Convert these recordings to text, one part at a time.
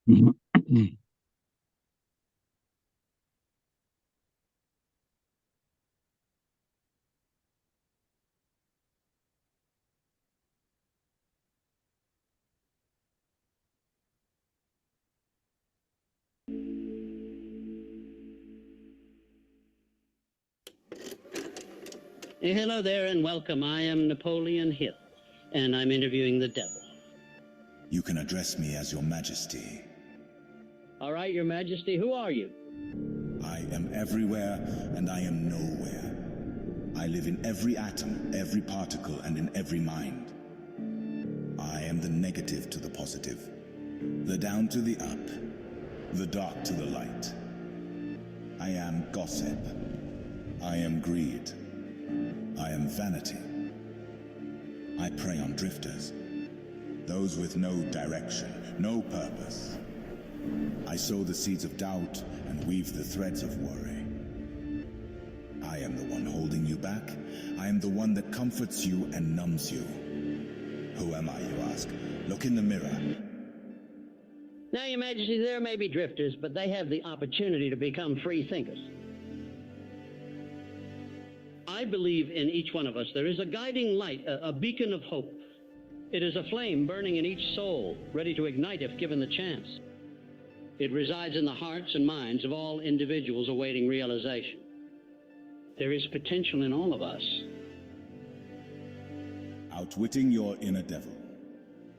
Hello there and welcome. I am Napoleon Hill, and I'm interviewing the devil. You can address me as your majesty. All right, your majesty, who are you? I am everywhere and I am nowhere. I live in every atom, every particle, and in every mind. I am the negative to the positive, the down to the up, the dark to the light. I am gossip. I am greed. I am vanity. I prey on drifters, those with no direction, no purpose. I sow the seeds of doubt and weave the threads of worry. I am the one holding you back. I am the one that comforts you and numbs you. Who am I, you ask? Look in the mirror. Now, your majesty, there may be drifters, but they have the opportunity to become free thinkers. I believe in each one of us there is a guiding light, a beacon of hope. It is a flame burning in each soul, ready to ignite if given the chance. It resides in the hearts and minds of all individuals awaiting realization. There is potential in all of us. Outwitting your inner devil.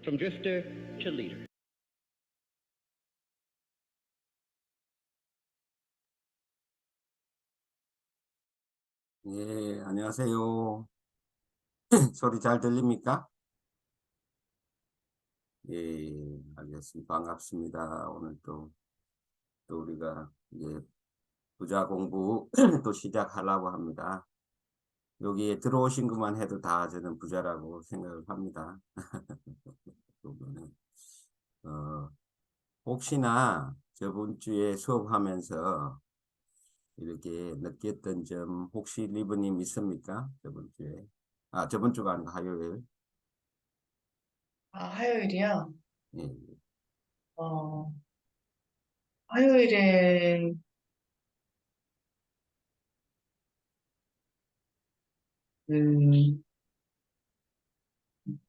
From drifter to leader. 예, 안녕하세요. 소리 잘 들립니까? 예, 알겠습니다. 반갑습니다. 오늘 또 우리가 이제 부자 공부 또 시작하려고 합니다. 여기에 들어오신 것만 해도 다 저는 부자라고 생각을 합니다. 혹시나 저번 주에 수업하면서 이렇게 느꼈던 점 혹시 리브님 있습니까? 저번 주에. 저번 주가 아니고 화요일. 화요일이요? 예. 화요일에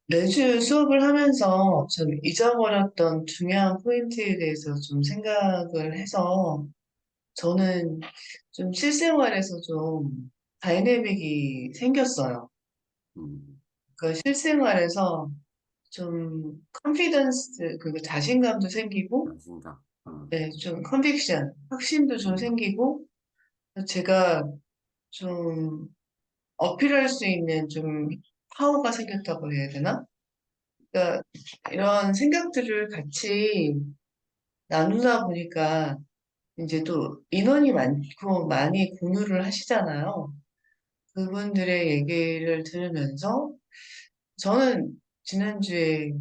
매주 수업을 하면서 좀 잊어버렸던 중요한 포인트에 대해서 좀 생각을 해서 저는 좀 실생활에서 좀 다이내믹이 생겼어요. 그 실생활에서 좀 컨피던스, 그 자신감도 생기고, 자신감. 네, 좀 컨빅션, 확신도 좀 생기고, 제가 좀 어필할 수 있는 좀 파워가 생겼다고 해야 되나? 그러니까 이런 생각들을 같이 나누다 보니까 이제 또 인원이 많고 많이 공유를 하시잖아요. 그분들의 얘기를 들으면서 저는 지난주에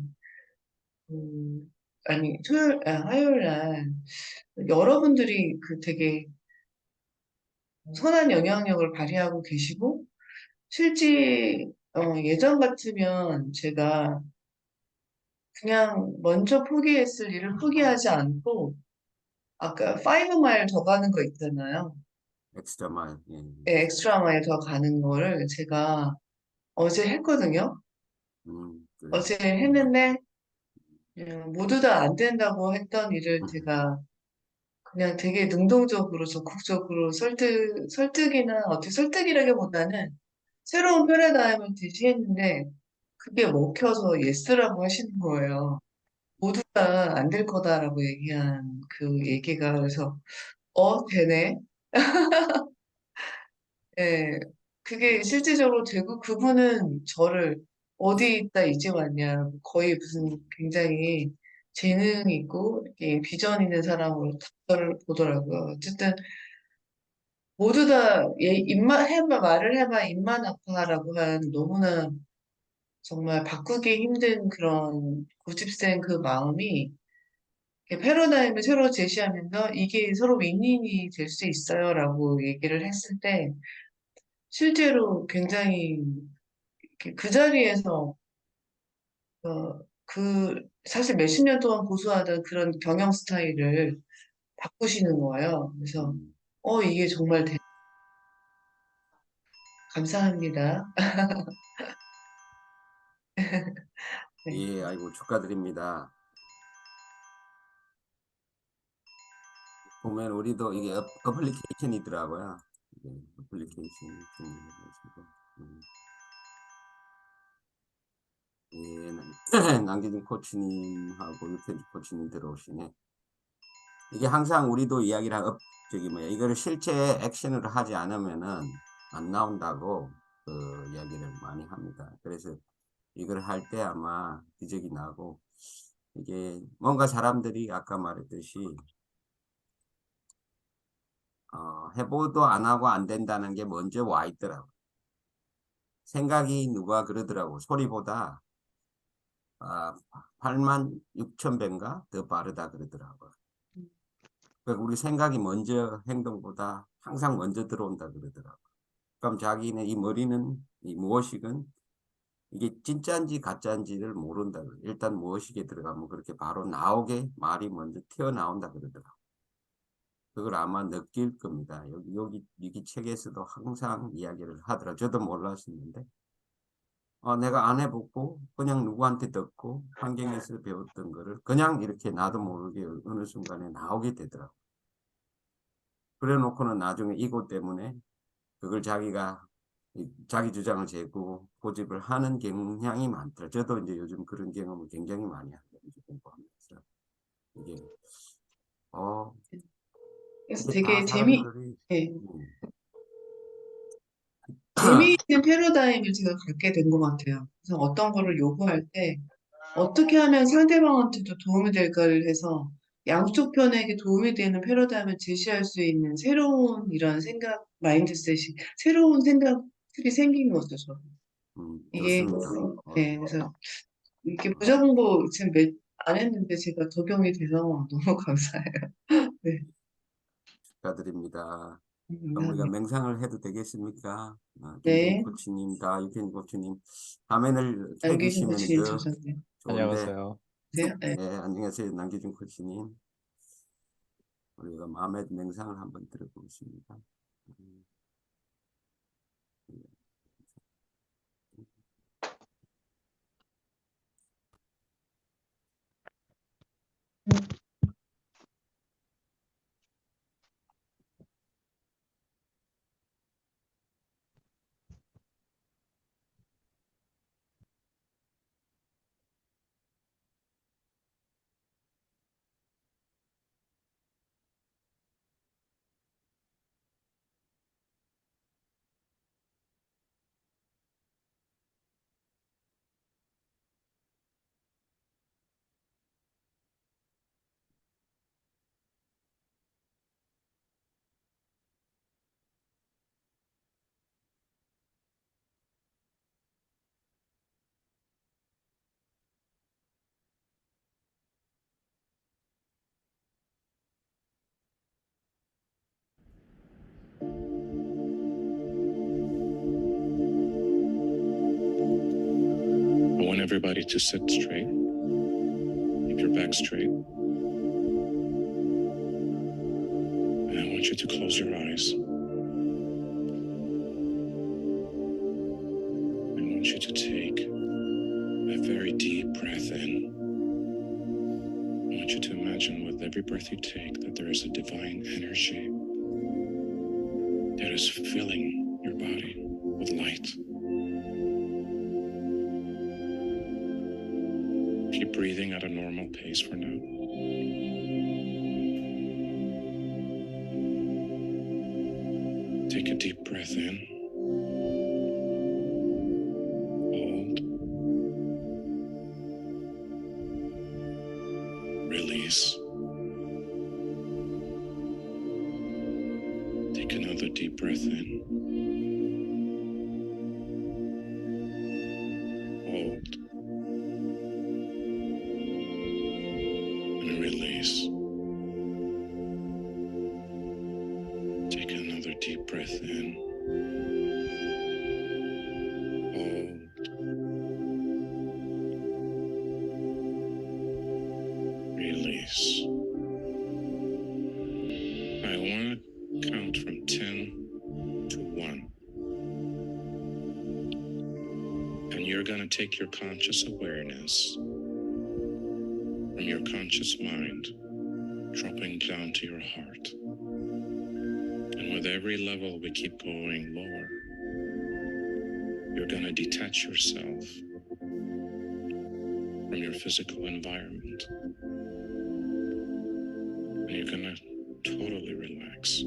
화요일 날 여러분들이 그 되게 선한 영향력을 발휘하고 계시고 실제 예전 같으면 제가 그냥 먼저 포기했을 일을 포기하지 않고 아까 5마일 더 가는 거 있잖아요. 엑스트라 마일. 예. 네, 엑스트라 마일 더 가는 거를 제가 어제 했거든요. 그래. 어제 했는데 모두 다 안 된다고 했던 일을 제가 그냥 되게 능동적으로 적극적으로 설득이나 어떻게 설득이라기보다는 새로운 패러다임을 제시했는데 그게 먹혀서 예스라고 하시는 거예요. 모두 다 안 될 거다라고 얘기한 그 얘기가 그래서 되네. 예, 그게 실질적으로 되고 그분은 저를 어디 있다 이제 왔냐 거의 무슨 굉장히 재능 있고 이렇게 비전 있는 사람으로 저를 보더라고요. 어쨌든 모두 다 입만 해봐 말을 해봐 입만 아파라고 한 너무나 정말 바꾸기 힘든 그런 고집센 그 마음이 이렇게 패러다임을 새로 제시하면서 이게 서로 윈윈이 될 수 있어요라고 얘기를 했을 때 실제로 굉장히 이렇게 그 자리에서 사실 몇십 년 동안 고수하던 그런 경영 스타일을 바꾸시는 거예요. 그래서, 음. 이게 정말 감사합니다. 네. 예, 아이고 축하드립니다. 보면 우리도 이게 어플리케이션이더라고요. 이게 어플리케이션이 생겨가지고. 예, 남기진 코치님하고 유태주 코치님 들어오시네. 이게 항상 우리도 이야기를 이거를 실제 액션으로 하지 않으면은 안 나온다고 그 이야기를 많이 합니다. 그래서 이걸 할 때 아마 기적이 나고, 이게 뭔가 사람들이 아까 말했듯이 해보도 안 하고 안 된다는 게 먼저 와 있더라고. 생각이 누가 그러더라고. 소리보다 8만 6천 배인가 더 빠르다 그러더라고. 그러니까 우리 생각이 먼저 행동보다 항상 먼저 들어온다 그러더라고. 그럼 자기는 이 머리는 이 무엇이건 이게 진짜인지 가짜인지를 모른다. 일단 무엇이게 들어가면 그렇게 바로 나오게 말이 먼저 튀어나온다 그러더라고. 그걸 아마 느낄 겁니다. 여기 책에서도 항상 이야기를 하더라. 저도 몰랐었는데, 내가 안 해보고 그냥 누구한테 듣고 환경에서 배웠던 거를 그냥 이렇게 나도 모르게 어느 순간에 나오게 되더라고. 그래 놓고는 나중에 이것 때문에 그걸 자기가 자기 주장을 재고 고집을 하는 경향이 많더라. 저도 이제 요즘 그런 경험을 굉장히 많이 하거든요. 공부하면서. 이게, 그래서 이게 다 되게 사람들이, 예, 음, 재미있는 패러다임을 제가 갖게 된 것 같아요. 그래서 어떤 거를 요구할 때 어떻게 하면 상대방한테도 도움이 될까를 해서 양쪽 편에게 도움이 되는 패러다임을 제시할 수 있는 새로운 이런 생각, 마인드셋이, 새로운 생각들이 생긴 거죠, 저는. 이게, 좋습니다. 네, 그래서 이렇게 부자 공부 지금 안 했는데 제가 적용이 돼서 너무 감사해요. 네, 축하드립니다. 그럼 우리가 감사합니다. 맹상을 해도 되겠습니까? 김진희 네, 코치님, 유태인 코치님, 화면을 남기신 켜주시면 코치님 더 주셨네요. 좋은데, 안녕하세요. 네, 네, 안녕하세요. 남기준 코치님. 우리가 마음의 맹상을 한번 들어보겠습니다. 음, I want everybody to sit straight. Keep your back straight. And I want you to close your eyes. I want you to take a very deep breath in. I want you to imagine with every breath you take that there is a divine energy that is filling your body with light. Keep breathing at a normal pace for now. Take a deep breath in. Hold. Release. Take another deep breath in. Hold. And release. Take another deep breath in. Hold. And you're going to take your conscious awareness from your conscious mind, dropping down to your heart. And with every level we keep going lower, you're going to detach yourself from your physical environment. And you're going to totally relax.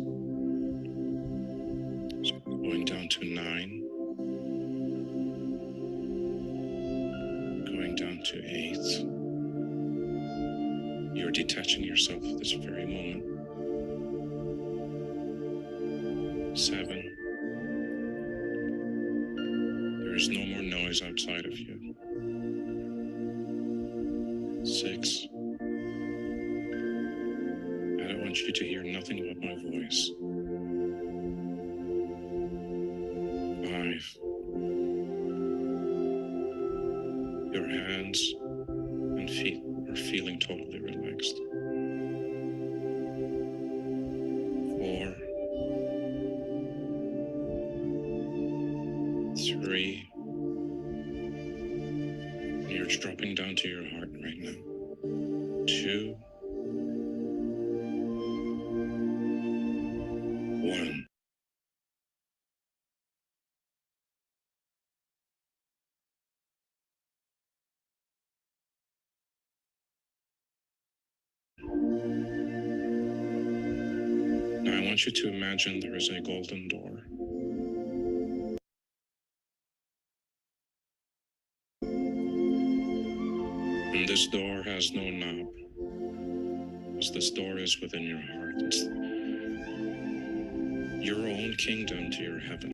So going down to 9, going down to 8. You're detaching yourself at this very moment. 7. There is no more noise outside of you. 6. I don't want you to hear nothing but my voice. 5. Your hands and feet are feeling totally relaxed. 4. 3. You're dropping down to your heart right now. 2. 1. Now I want you to imagine there is a golden door. And this door has no knob, as this door is within your heart. It's your own kingdom to your heaven.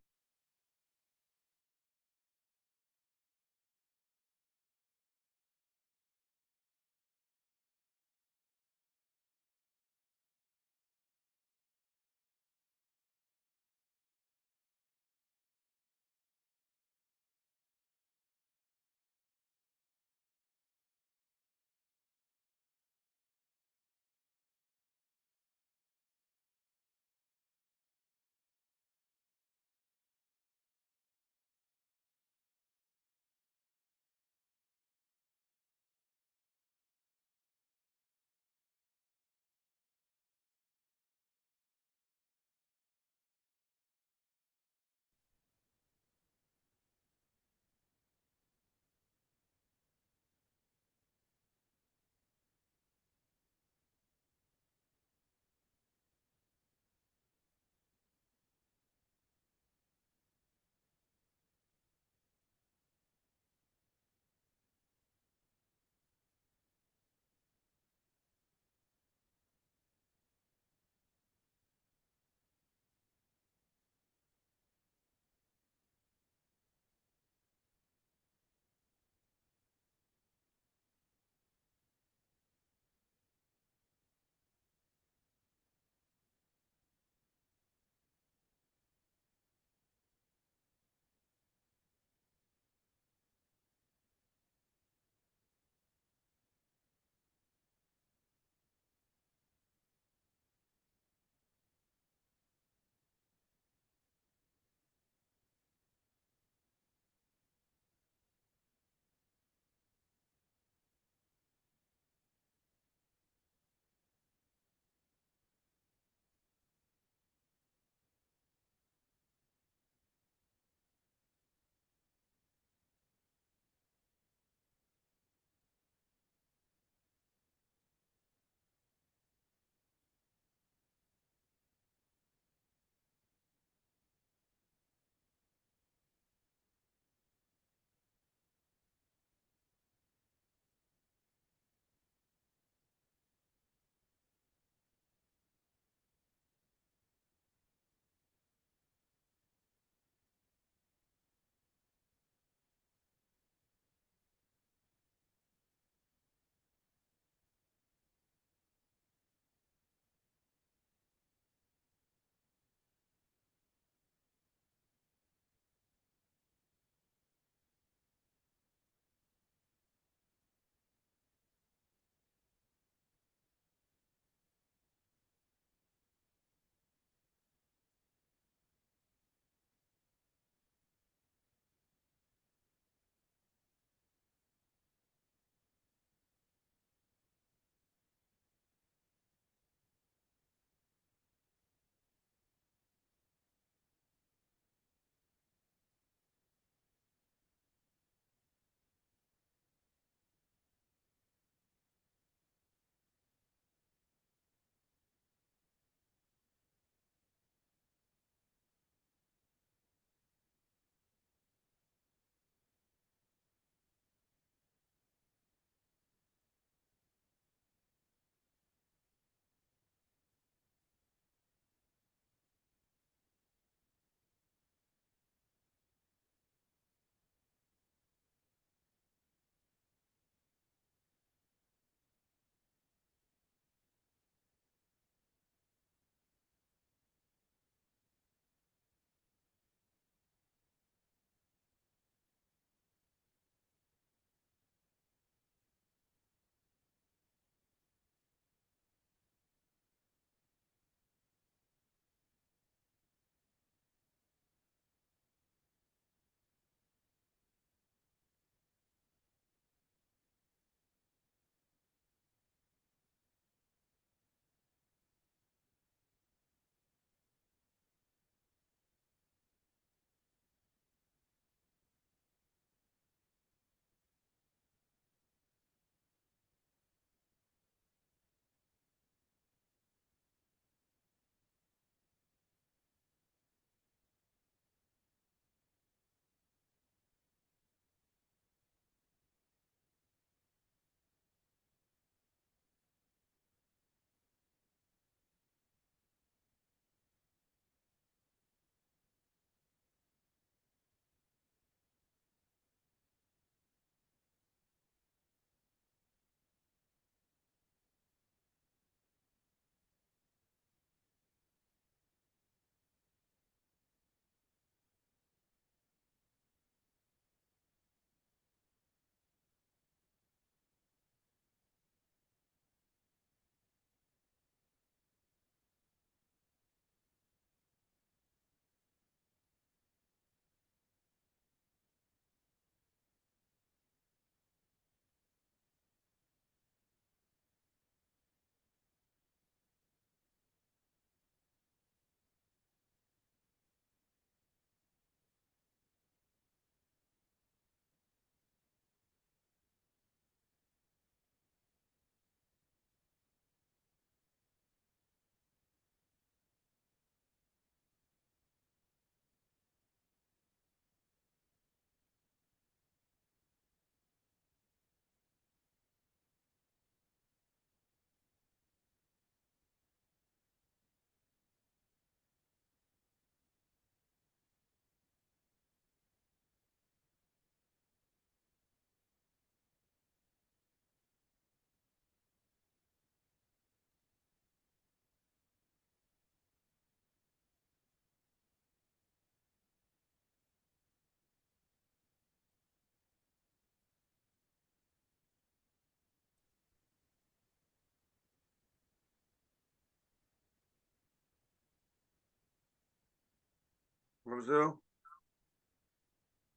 여보세요?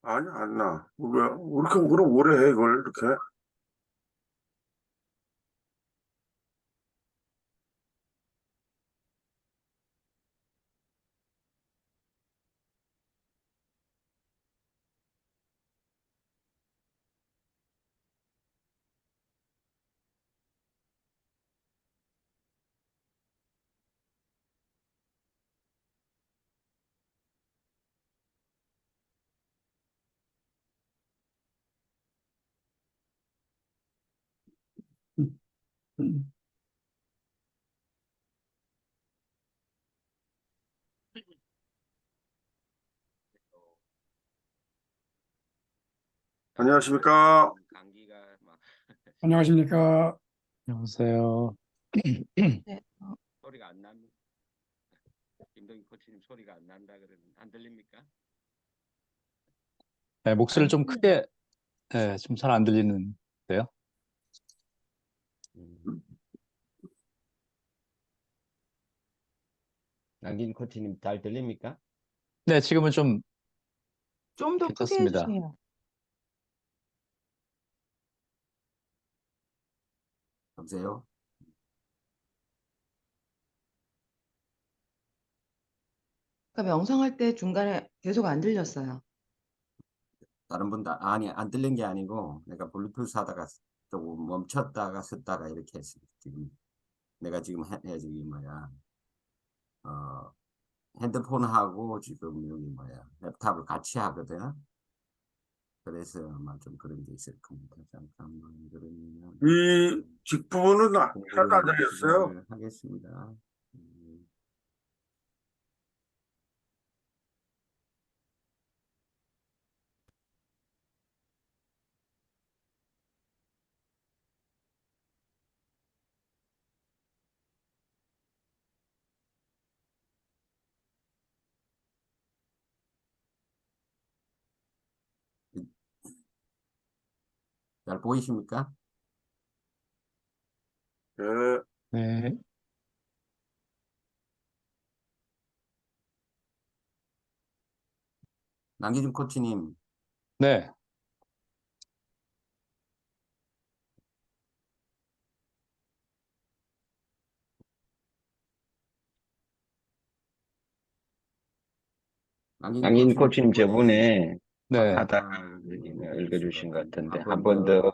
아니, 안 나. 왜, 이렇게, 그럼 오래 해, 이걸, 이렇게? 안녕하십니까? 감기가 막 안녕하십니까. 안녕하세요. 네. 소리가 안 납니다. 김동희 코치님 소리가 안 난다 그러는데 안 들립니까? 네, 목소리를 좀 아니요. 크게, 네, 좀 잘 안 들리는데요. 남긴 코치님 잘 들립니까? 네, 지금은 좀 좀 더 크게 괜찮습니다. 해주세요. 여보세요? 아까 명상할 때 중간에 계속 안 들렸어요. 다른 분들 아니 안 들린 게 아니고 내가 블루투스 하다가 조금 멈췄다가 섰다가 이렇게 했어요. 지금 내가 지금 저기 뭐야 핸드폰하고 지금 여기 뭐야 랩탑을 같이 하거든. 그래서 아마 좀 그런 게 있을 겁니다. 잠깐만 그러면 이 직부는 하나도 안 들렸어요. 하겠습니다. 음. 잘 보이십니까? 네. 네, 남기준 코치님, 네, 남긴 코치님 저번에 네. 하다가 읽어주신 것 같은데 한 번 더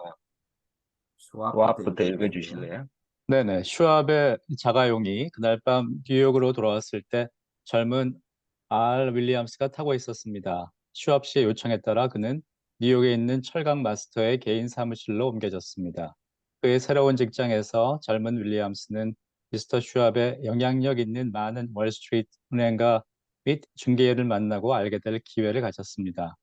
수업부터 읽어주실래요? 네네. 슈왑의 자가용이 그날 밤 뉴욕으로 돌아왔을 때 젊은 알 윌리엄스가 타고 있었습니다. 슈왑 씨의 요청에 따라 그는 뉴욕에 있는 철강 마스터의 개인 사무실로 옮겨졌습니다. 그의 새로운 직장에서 젊은 윌리엄스는 미스터 슈왑의 영향력 있는 많은 월스트리트 은행가 및 중개인을 만나고 알게 될 기회를 가졌습니다.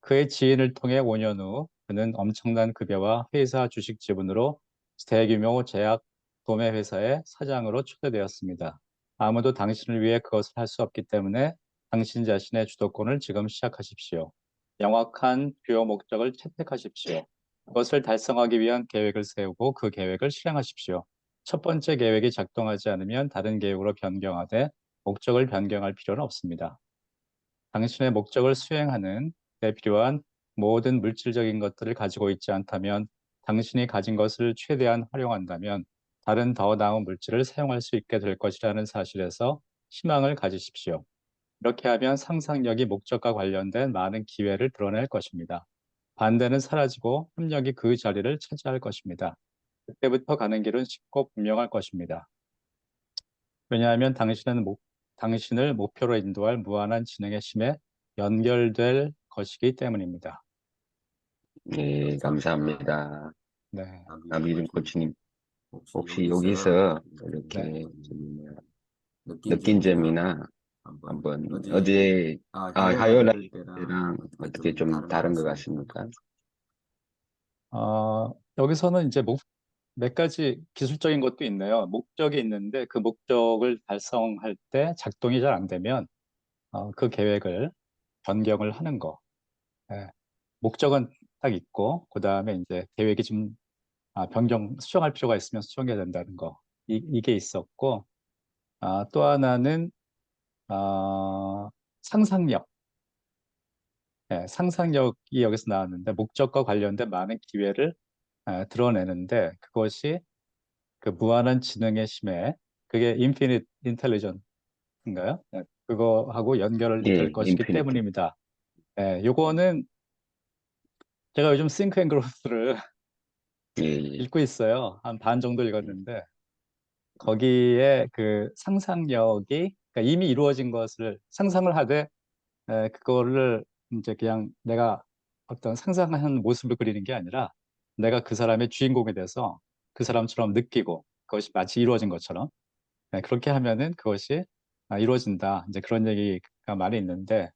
그의 지인을 통해 5년 후 그는 엄청난 급여와 회사 주식 지분으로 대규모 제약 도매 회사의 사장으로 초대되었습니다. 아무도 당신을 위해 그것을 할 수 없기 때문에 당신 자신의 주도권을 지금 시작하십시오. 명확한 주요 목적을 채택하십시오. 그것을 달성하기 위한 계획을 세우고 그 계획을 실행하십시오. 첫 번째 계획이 작동하지 않으면 다른 계획으로 변경하되 목적을 변경할 필요는 없습니다. 당신의 목적을 수행하는 데 필요한 모든 물질적인 것들을 가지고 있지 않다면 당신이 가진 것을 최대한 활용한다면 다른 더 나은 물질을 사용할 수 있게 될 것이라는 사실에서 희망을 가지십시오. 이렇게 하면 상상력이 목적과 관련된 많은 기회를 드러낼 것입니다. 반대는 사라지고 협력이 그 자리를 차지할 것입니다. 그때부터 가는 길은 쉽고 분명할 것입니다. 왜냐하면 당신을 목표로 인도할 무한한 지능의 힘에 연결될 것이기 때문입니다. 네, 감사합니다. 네, 남기준 코치님, 혹시 여기서 이렇게 네. 느낀 점이나 한번 어제 화요일 때랑 어떻게 좀 다른 것 같습니까? 여기서는 이제 몇 가지 기술적인 것도 있네요. 목적이 있는데 그 목적을 달성할 때 작동이 잘 안 되면 그 계획을 변경을 하는 거. 예, 목적은 딱 있고 그 다음에 이제 계획이 좀 수정할 필요가 있으면 수정해야 된다는 거. 이게 있었고 또 하나는 상상력. 상상력이 여기서 나왔는데 목적과 관련된 많은 기회를 드러내는데 그것이 그 무한한 지능의 심해 그게 인피니트 인텔리전인가요? 그거하고 연결될 예, 것이기 인피니트. 때문입니다. 요거는 제가 요즘 싱크 앤 그로스를 예, 예. 읽고 있어요. 한 반 정도 읽었는데 거기에 그 상상력이 그러니까 이미 이루어진 것을 상상을 하되 그거를 이제 그냥 내가 어떤 상상한 모습을 그리는 게 아니라 내가 그 사람의 주인공이 돼서 그 사람처럼 느끼고 그것이 마치 이루어진 것처럼 그렇게 하면은 그것이 이루어진다. 이제 그런 얘기가 많이 있는데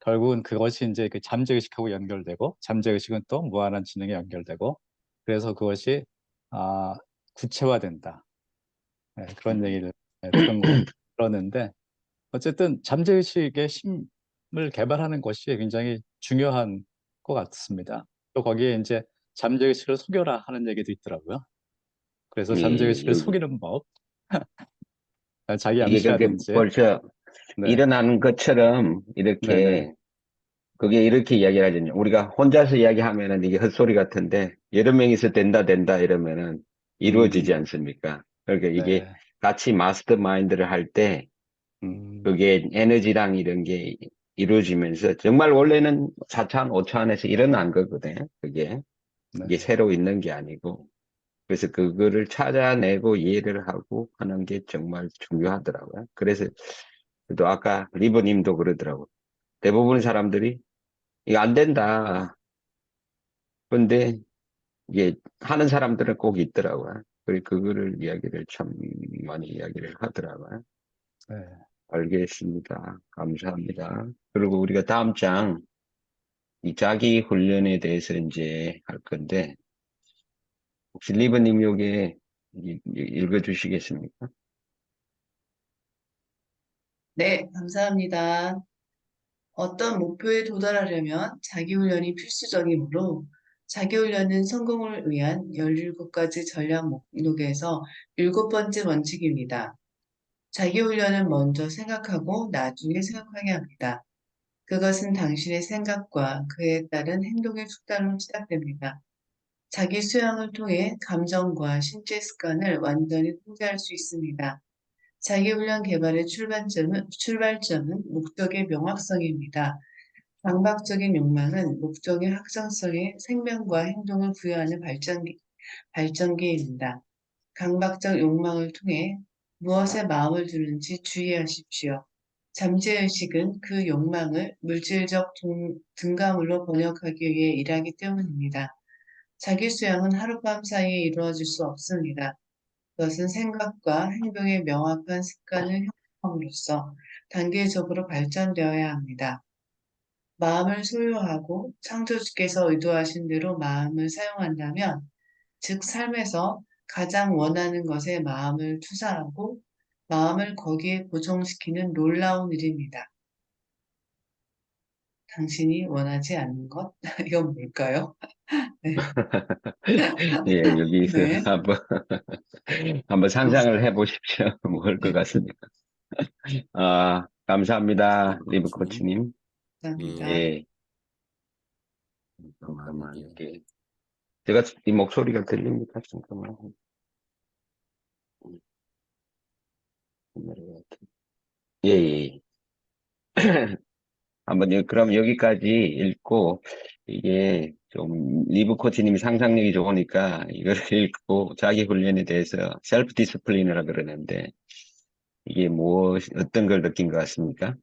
결국은 그것이 이제 그 잠재의식하고 연결되고 잠재의식은 또 무한한 지능에 연결되고 그래서 그것이 아, 구체화된다. 그런 얘기를 들었는데 어쨌든 잠재의식의 힘을 개발하는 것이 굉장히 중요한 것 같습니다. 또 거기에 이제 잠재의식을 속여라 하는 얘기도 있더라고요. 그래서 예, 잠재의식을 여기. 속이는 법, 자기 이게 그렇게 암시라든지, 벌써 네, 일어나는 것처럼 네네, 이렇게, 그게 이렇게 이야기를 하잖아요. 우리가 혼자서 이야기하면은 이게 헛소리 같은데, 여러 명이서 된다 이러면은 이루어지지 음, 않습니까? 그러니까 이게 네, 같이 마스터 마인드를 할 때, 음, 그게 에너지랑 이런 게 이루어지면서, 정말 원래는 4차원, 5차원에서 일어난 거거든요. 그게. 네, 이게 새로 있는 게 아니고. 그래서 그거를 찾아내고 이해를 하고 하는 게 정말 중요하더라고요. 그래서 또 아까 리버님도 그러더라고. 대부분 사람들이 이거 안 된다. 근데 이게 하는 사람들은 꼭 있더라고요. 그리고 그거를 이야기를 참 많이 이야기를 하더라고요. 네. 알겠습니다. 감사합니다. 그리고 우리가 다음 장, 이 자기 훈련에 대해서 이제 할 건데, 혹시 리버님 요게 읽어주시겠습니까? 네, 감사합니다. 어떤 목표에 도달하려면 자기훈련이 필수적이므로 자기훈련은 성공을 위한 17가지 전략 목록에서 7번째 원칙입니다. 자기훈련은 먼저 생각하고 나중에 생각하게 합니다. 그것은 당신의 생각과 그에 따른 행동의 숙달로 시작됩니다. 자기 수양을 통해 감정과 신체 습관을 완전히 통제할 수 있습니다. 자기훈련 개발의 출발점은 목적의 명확성입니다. 강박적인 욕망은 목적의 확정성에 생명과 행동을 부여하는 발전기입니다. 강박적 욕망을 통해 무엇에 마음을 두는지 주의하십시오. 잠재의식은 그 욕망을 물질적 등가물로 번역하기 위해 일하기 때문입니다. 자기 수양은 하룻밤 사이에 이루어질 수 없습니다. 그것은 생각과 행동의 명확한 습관을 형성함으로써 단계적으로 발전되어야 합니다. 마음을 소유하고 창조주께서 의도하신 대로 마음을 사용한다면, 즉 삶에서 가장 원하는 것에 마음을 투사하고 마음을 거기에 고정시키는 놀라운 일입니다. 당신이 원하지 않는 것? 이건 뭘까요? 네. 예, 여기서 네. 한번 상상을 해보십시오. 뭘 것 같습니까? 아, 감사합니다, 리브 코치님. 코치님. 감사합니다. 예, 잠깐만, 잠깐만, 이게. 이게. 제가 이 목소리가 들립니까? 잠깐만. 예, 예. 한번, 그럼 여기까지 읽고, 이게 좀, 리브 코치님이 상상력이 좋으니까, 이걸 읽고, 자기 훈련에 대해서 셀프 디스플린이라 그러는데, 이게 어떤 걸 느낀 것 같습니까?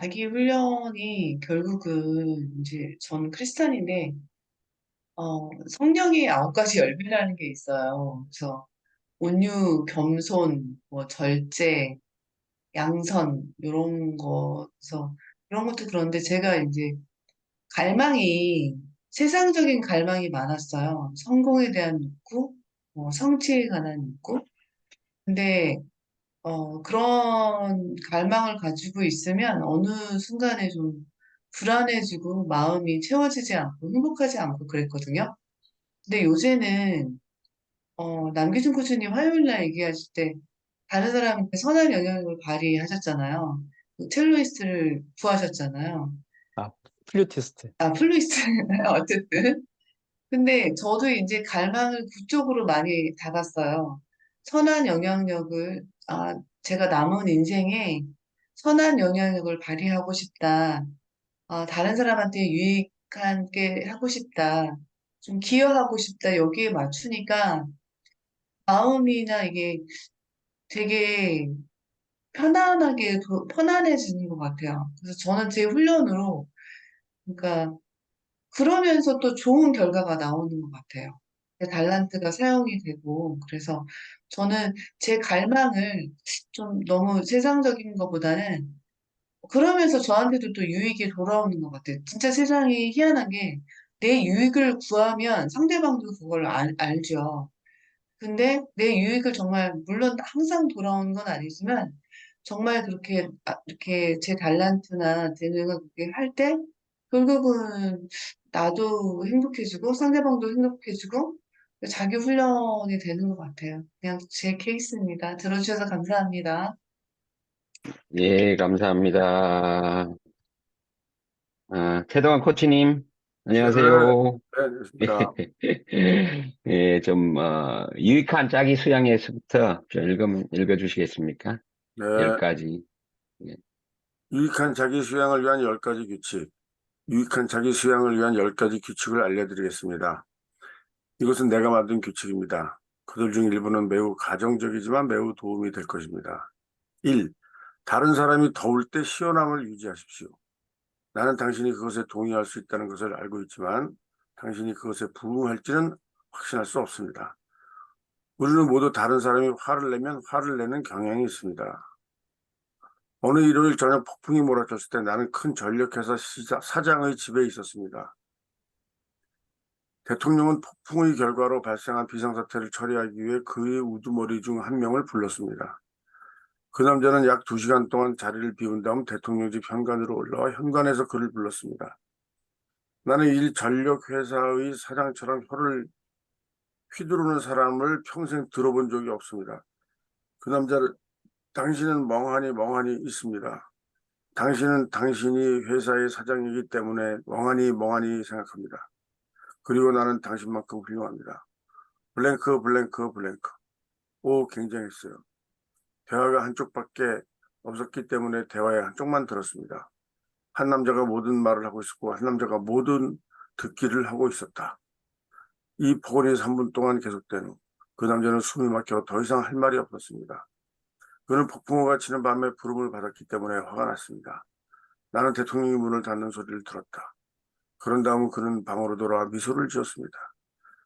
자기 훈련이 결국은 이제 저는 크리스찬인데, 성령의 9가지 열매라는 게 있어요. 그래서 온유, 겸손, 뭐 절제, 양선 이런 거, 그래서 그런 것도 그런데 제가 이제 갈망이 세상적인 갈망이 많았어요. 성공에 대한 욕구, 성취에 관한 욕구. 근데 그런 갈망을 가지고 있으면 어느 순간에 좀 불안해지고 마음이 채워지지 않고 행복하지 않고 그랬거든요. 근데 요새는 남기준 코치님 화요일 날 얘기하실 때 다른 사람한테 선한 영향력을 발휘하셨잖아요. 그 첼로이스트를 구하셨잖아요. 아, 플루티스트. 아, 플루이스트. 어쨌든. 근데 저도 이제 갈망을 그쪽으로 많이 닫았어요. 선한 영향력을, 제가 남은 인생에 선한 영향력을 발휘하고 싶다. 다른 사람한테 유익한 게 하고 싶다. 좀 기여하고 싶다. 여기에 맞추니까 마음이나 이게 되게 편안해지는 것 같아요. 그래서 저는 제 훈련으로, 그러니까 그러면서 또 좋은 결과가 나오는 것 같아요. 제 달란트가 사용이 되고, 그래서 저는 제 갈망을 좀 너무 세상적인 것보다는 그러면서 저한테도 또 유익이 돌아오는 것 같아요. 진짜 세상이 희한한 게 내 유익을 구하면 상대방도 그걸 알죠. 근데 내 유익을 정말, 물론 항상 돌아오는 건 아니지만, 정말 그렇게, 이렇게 제 달란트나 재능을 그렇게 할 때, 결국은 나도 행복해지고, 상대방도 행복해지고, 자기 훈련이 되는 것 같아요. 그냥 제 케이스입니다. 들어주셔서 감사합니다. 예, 감사합니다. 최동환 코치님, 네, 안녕하세요. 네, 알겠습니다. 예, 좀, 유익한 자기 수양에서부터 좀 읽어주시겠습니까? 네, 10가지. 예. 유익한 자기 수양을 위한 10가지 규칙. 유익한 자기 수양을 위한 10가지 규칙을 알려드리겠습니다. 이것은 내가 만든 규칙입니다. 그들 중 일부는 매우 가정적이지만 매우 도움이 될 것입니다. 1. 다른 사람이 더울 때 시원함을 유지하십시오. 나는 당신이 그것에 동의할 수 있다는 것을 알고 있지만 당신이 그것에 부응할지는 확신할 수 없습니다. 우리는 모두 다른 사람이 화를 내면 화를 내는 경향이 있습니다. 어느 일요일 저녁 폭풍이 몰아쳤을 때 나는 큰 전력회사 사장의 집에 있었습니다. 대통령은 폭풍의 결과로 발생한 비상사태를 처리하기 위해 그의 우두머리 중 한 명을 불렀습니다. 그 남자는 약 2시간 동안 자리를 비운 다음 대통령 집 현관으로 올라와 현관에서 그를 불렀습니다. 나는 이 전력회사의 사장처럼 혀를 휘두르는 사람을 평생 들어본 적이 없습니다. 그 남자를 당신은 멍하니 있습니다. 당신은 당신이 회사의 사장이기 때문에 멍하니 생각합니다. 그리고 나는 당신만큼 훌륭합니다. 블랭크. 오, 굉장했어요. 대화가 한쪽밖에 없었기 때문에 대화의 한쪽만 들었습니다. 한 남자가 모든 말을 하고 있었고 한 남자가 모든 듣기를 하고 있었다. 이 폭언이 3분 동안 계속된 후 그 남자는 숨이 막혀 더 이상 할 말이 없었습니다. 그는 폭풍우가 치는 밤에 부름을 받았기 때문에 화가 났습니다. 나는 대통령이 문을 닫는 소리를 들었다. 그런 다음 그는 방으로 돌아와 미소를 지었습니다.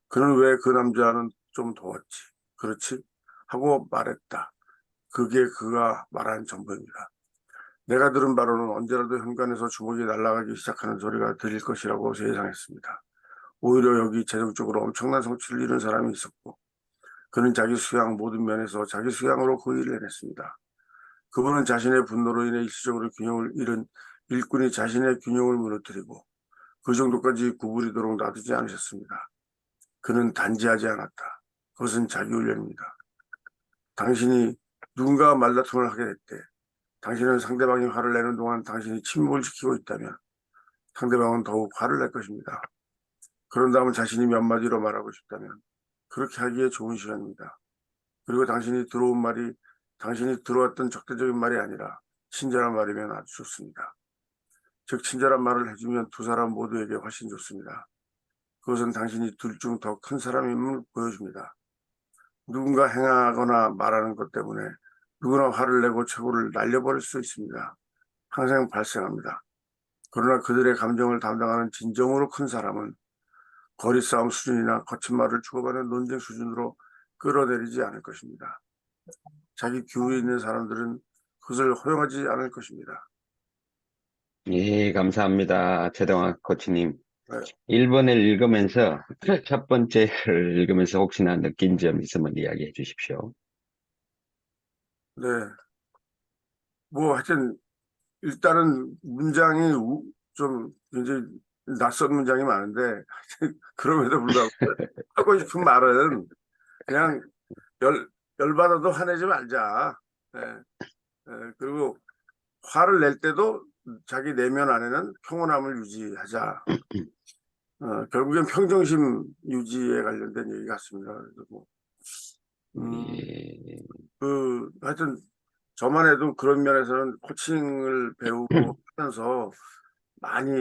그는 왜 그 남자는 좀 도왔지? 그렇지? 하고 말했다. 그게 그가 말한 전부입니다. 내가 들은 바로는 언제라도 현관에서 주먹이 날아가기 시작하는 소리가 들릴 것이라고 예상했습니다. 오히려 여기 재정적으로 엄청난 성취를 이룬 사람이 있었고 그는 자기 수양 모든 면에서 자기 수양으로 그 일을 해냈습니다. 그분은 자신의 분노로 인해 일시적으로 균형을 잃은 일꾼이 자신의 균형을 무너뜨리고 그 정도까지 구부리도록 놔두지 않으셨습니다. 그는 단지하지 않았다. 그것은 자기 훈련입니다. 당신이 누군가와 말다툼을 하게 될 때 당신은 상대방이 화를 내는 동안 당신이 침묵을 지키고 있다면 상대방은 더욱 화를 낼 것입니다. 그런 다음은 자신이 몇 마디로 말하고 싶다면 그렇게 하기에 좋은 시간입니다. 그리고 당신이 들어왔던 적대적인 말이 아니라 친절한 말이면 아주 좋습니다. 즉 친절한 말을 해주면 두 사람 모두에게 훨씬 좋습니다. 그것은 당신이 둘 중 더 큰 사람임을 보여줍니다. 누군가 행하거나 말하는 것 때문에 누구나 화를 내고 최고를 날려버릴 수 있습니다. 항상 발생합니다. 그러나 그들의 감정을 담당하는 진정으로 큰 사람은 거리 싸움 수준이나 거친 말을 주고받는 논쟁 수준으로 끌어내리지 않을 것입니다. 자기 기울에 있는 사람들은 그것을 허용하지 않을 것입니다. 예, 감사합니다. 최동환 코치님. 네. 1번을 읽으면서 첫 번째를 읽으면서 혹시나 느낀 점 있으면 이야기해 주십시오. 네. 뭐 하여튼 일단은 문장이 좀 굉장히 낯선 문장이 많은데 그럼에도 불구하고 하고 싶은 말은 그냥 열받아도 화내지 말자. 네. 그리고 화를 낼 때도 자기 내면 안에는 평온함을 유지하자. 결국엔 평정심 유지에 관련된 얘기 같습니다. 그래서 뭐, 예. 하여튼 저만 해도 그런 면에서는 코칭을 배우고 하면서 많이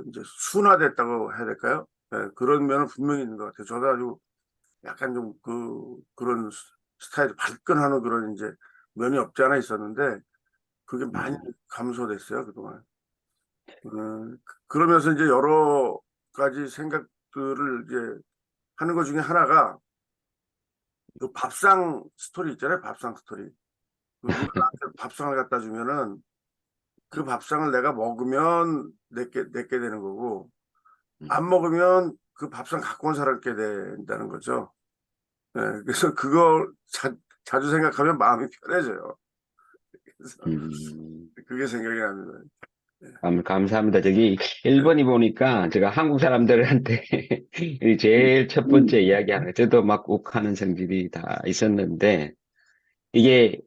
이제 순화됐다고 해야 될까요? 네, 그런 면은 분명히 있는 것 같아요. 저도 아주 약간 좀 그런 스타일이 발끈하는 그런 이제 면이 없지 않아 있었는데 그게 많이 감소됐어요, 그동안. 그러면서 이제 여러 가지 생각들을 이제 하는 것 중에 하나가 그 밥상 스토리 있잖아요, 밥상 스토리. 누가 나한테 밥상을 갖다 주면은 그 밥상을 내가 먹으면 내게 되는 거고 안 먹으면 그 밥상 갖고 온 사람께 된다는 거죠. 네, 그래서 그걸 자주 생각하면 마음이 편해져요. 그래서 그게 생각이 납니다. 감사합니다. 저기 1번이 보니까 제가 한국 사람들한테 이 제일 첫 번째 이야기하는 저도 막 욱하는 성질이 다 있었는데 이게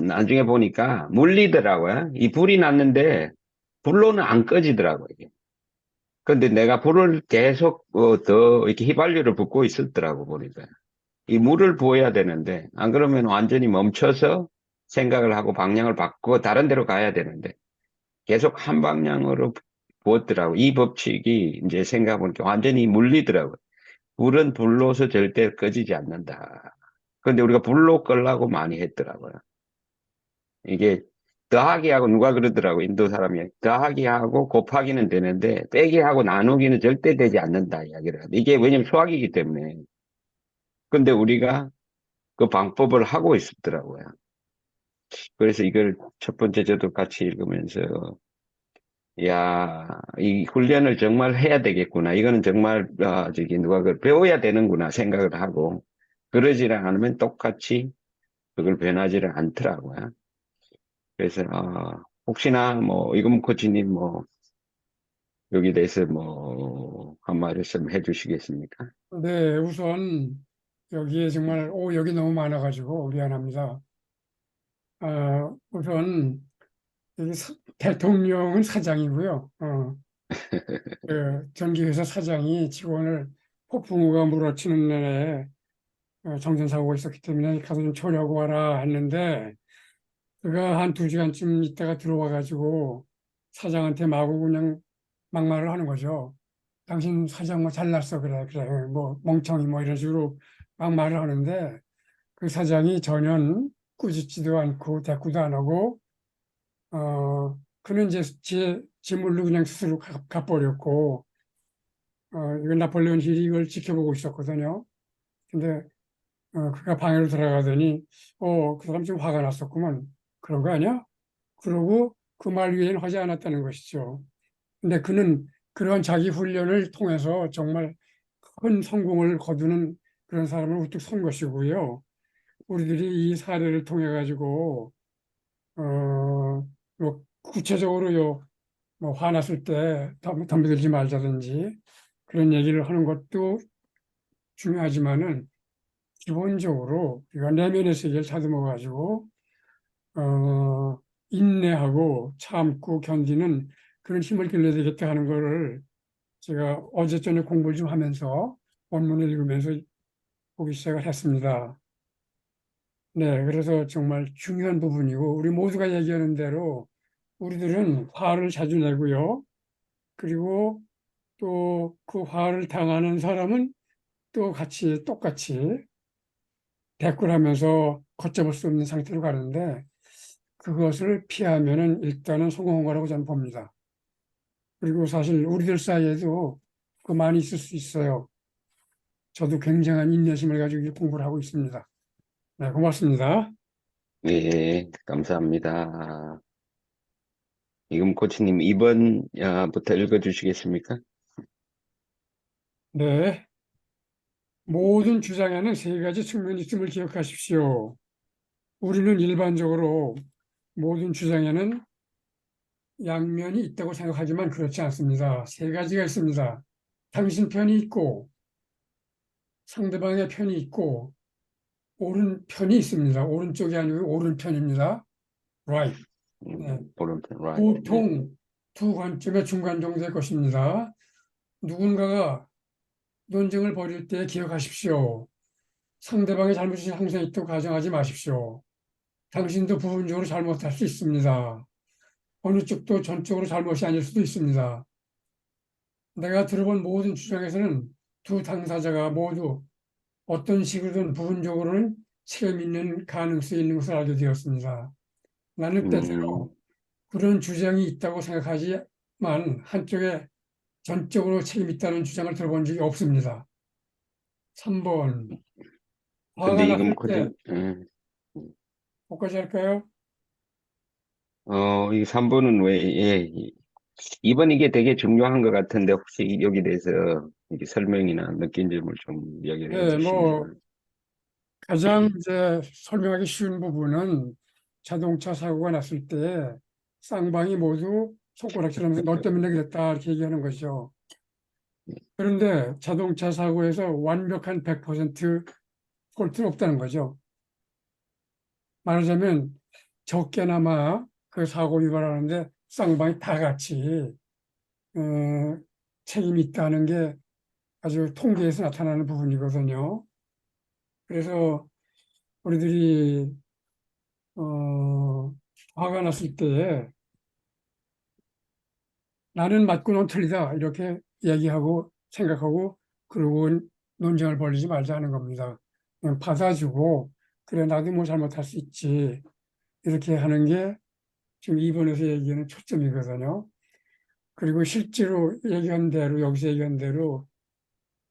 나중에 보니까 물리더라고요. 이 불이 났는데 불로는 안 꺼지더라고요. 이게. 근데 내가 불을 계속 더 이렇게 휘발유를 붓고 있었더라고 보니까. 이 물을 부어야 되는데 안 그러면 완전히 멈춰서 생각을 하고 방향을 바꾸고 다른 데로 가야 되는데 계속 한 방향으로 부었더라고. 이 법칙이 이제 생각해보니까 완전히 물리더라고요. 불은 불로서 절대 꺼지지 않는다. 그런데 우리가 불로 끌라고 많이 했더라고요. 이게 더하기하고 누가 그러더라고, 인도 사람이. 더하기하고 곱하기는 되는데 빼기하고 나누기는 절대 되지 않는다 이야기를 하는데 이게 왜냐면 수학이기 때문에. 근데 우리가 그 방법을 하고 있었더라고요. 그래서 이걸 첫 번째 저도 같이 읽으면서 야, 이 훈련을 정말 해야 되겠구나. 이거는 정말 누가 그걸 배워야 되는구나 생각을 하고 그러지 않으면 똑같이 그걸 변하지를 않더라고요. 그래서 혹시나 뭐 이금 코치님 뭐 여기 대해서 뭐 한 말씀 해주시겠습니까? 네, 우선 여기에 정말 여기 너무 많아가지고 미안합니다. 우선 여기 대통령은 사장이고요. 그 전기회사 사장이 직원을 폭풍우가 몰아치는 날에 정전사고가 있었기 때문에 가서 좀 처리하고 와라 했는데 그가 한 2시간쯤 있다가 들어와가지고 사장한테 마구 그냥 막말을 하는 거죠. 당신 사장 뭐 잘났어 그래 뭐 멍청이 뭐 이런 식으로 막말을 하는데 그 사장이 전혀 꾸짖지도 않고 대꾸도 안 하고 그는 이제 지물로 그냥 스스로 가버렸고 이건 나폴레온 힐이 이걸 지켜보고 있었거든요. 근데 그가 방으로 들어가더니 그 사람 좀 화가 났었구만. 그런 거 아니야? 그러고 그 말 위에는 하지 않았다는 것이죠. 근데 그는 그런 자기 훈련을 통해서 정말 큰 성공을 거두는 그런 사람을 우뚝 선 것이고요. 우리들이 이 사례를 통해 가지고 뭐 구체적으로요, 뭐 화났을 때 덤비들지 말자든지 그런 얘기를 하는 것도 중요하지만은 기본적으로 우리가 내면의 세계를 다듬어 가지고 인내하고 참고 견디는 그런 힘을 길러야 되겠다 하는 거를 제가 어제 저녁 공부를 좀 하면서 원문을 읽으면서 보기 시작을 했습니다. 네, 그래서 정말 중요한 부분이고 우리 모두가 얘기하는 대로 우리들은 화를 자주 내고요. 그리고 또 그 화를 당하는 사람은 또 똑같이 대꾸하면서 걷잡을 수 없는 상태로 가는데 그것을 피하면은 일단은 성공한 거라고 저는 봅니다. 그리고 사실 우리들 사이에도 그 많이 있을 수 있어요. 저도 굉장한 인내심을 가지고 공부를 하고 있습니다. 네, 고맙습니다. 예, 감사합니다. 이금 코치님 2번부터 읽어주시겠습니까? 네, 모든 주장에는 3가지 측면이 있음을 기억하십시오. 우리는 일반적으로 모든 주장에는 양면이 있다고 생각하지만 그렇지 않습니다. 3가지가 있습니다. 당신 편이 있고 상대방의 편이 있고 오른편이 있습니다. 오른쪽이 아니고 오른편입니다. Right. 네. 오른편, right. 네. 보통 두 관점의 중간 정도의 것입니다. 누군가가 논쟁을 벌일 때 기억하십시오. 상대방의 잘못이 항상 있다고 가정하지 마십시오. 당신도 부분적으로 잘못할 수 있습니다. 어느 쪽도 전적으로 잘못이 아닐 수도 있습니다. 내가 들어본 모든 주장에서는 두 당사자가 모두 어떤 식으로든 부분적으로는 책임 있는 가능성이 있는 것을 알게 되었습니다. 나는 때때로 그런 주장이 있다고 생각하지만 한쪽에 전적으로 책임 있다는 주장을 들어본 적이 없습니다. 3번. 화가 근데 났을 이건 때, 코치, 뭐까지 할까요? 이 3번은 왜, 예, 2번 이게 되게 중요한 것 같은데 혹시 여기 대해서 이렇게 설명이나 느낀 점을 좀 이야기를 네, 해주시면. 가장 이제 설명하기 쉬운 부분은 자동차 사고가 났을 때 쌍방이 모두 손가락질하면서 너 때문에 그랬다 이렇게 얘기하는 거죠. 그런데 자동차 사고에서 완벽한 100% 폴트는 없다는 거죠. 말하자면 적게나마 그 사고 위반하는데 쌍방이 다 같이 책임이 있다는 게 아주 통계에서 나타나는 부분이거든요. 그래서 우리들이 화가 났을 때 나는 맞고 넌 틀리다 이렇게 이야기하고 생각하고 그러고 논쟁을 벌이지 말자 하는 겁니다. 그냥 받아주고 그래 나도 뭐 잘못할 수 있지 이렇게 하는 게 지금 2번에서 얘기하는 초점이거든요. 그리고 실제로 얘기한 대로 여기서 얘기한 대로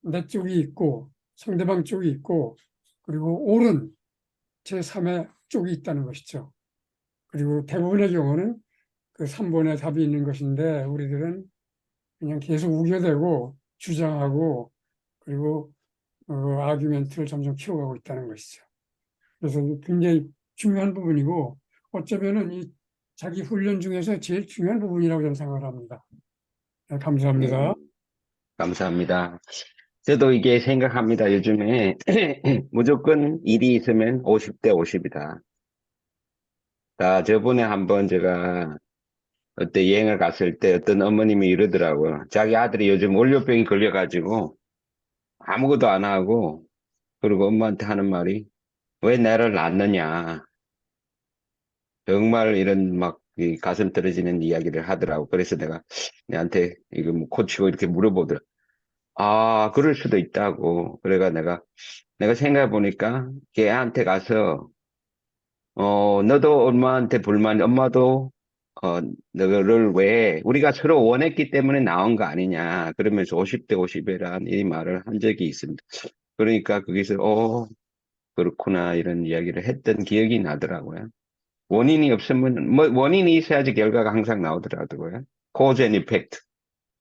내 쪽이 있고 상대방 쪽이 있고 그리고 옳은 제3의 쪽이 있다는 것이죠. 그리고 대부분의 경우는 그 3번에 답이 있는 것인데 우리들은 그냥 계속 우겨대고 주장하고 그리고 아규멘트를 점점 키워가고 있다는 것이죠. 그래서 굉장히 중요한 부분이고 어쩌면은 이 자기 훈련 중에서 제일 중요한 부분이라고 저는 생각을 합니다. 네, 감사합니다. 감사합니다. 저도 이게 생각합니다. 요즘에 무조건 일이 있으면 50대 50이다. 저번에 한번 제가 어때 여행을 갔을 때 어떤 어머님이 이러더라고요. 자기 아들이 요즘 월요병이 걸려가지고 아무것도 안 하고 그리고 엄마한테 하는 말이 왜 나를 낳느냐. 정말 이런 막 이 가슴 떨어지는 이야기를 하더라고. 그래서 내가 내한테 이거 뭐 코치고 이렇게 물어보더라. 아, 그럴 수도 있다고. 그래가 내가 생각해 보니까 걔한테 가서 너도 엄마한테 엄마도 너를 왜 우리가 서로 원했기 때문에 나온 거 아니냐. 그러면서 50대 50이란 이 말을 한 적이 있습니다. 그러니까 거기서 그렇구나 이런 이야기를 했던 기억이 나더라고요. 원인이 없으면 뭐 원인이 있어야지 결과가 항상 나오더라고요. cause and effect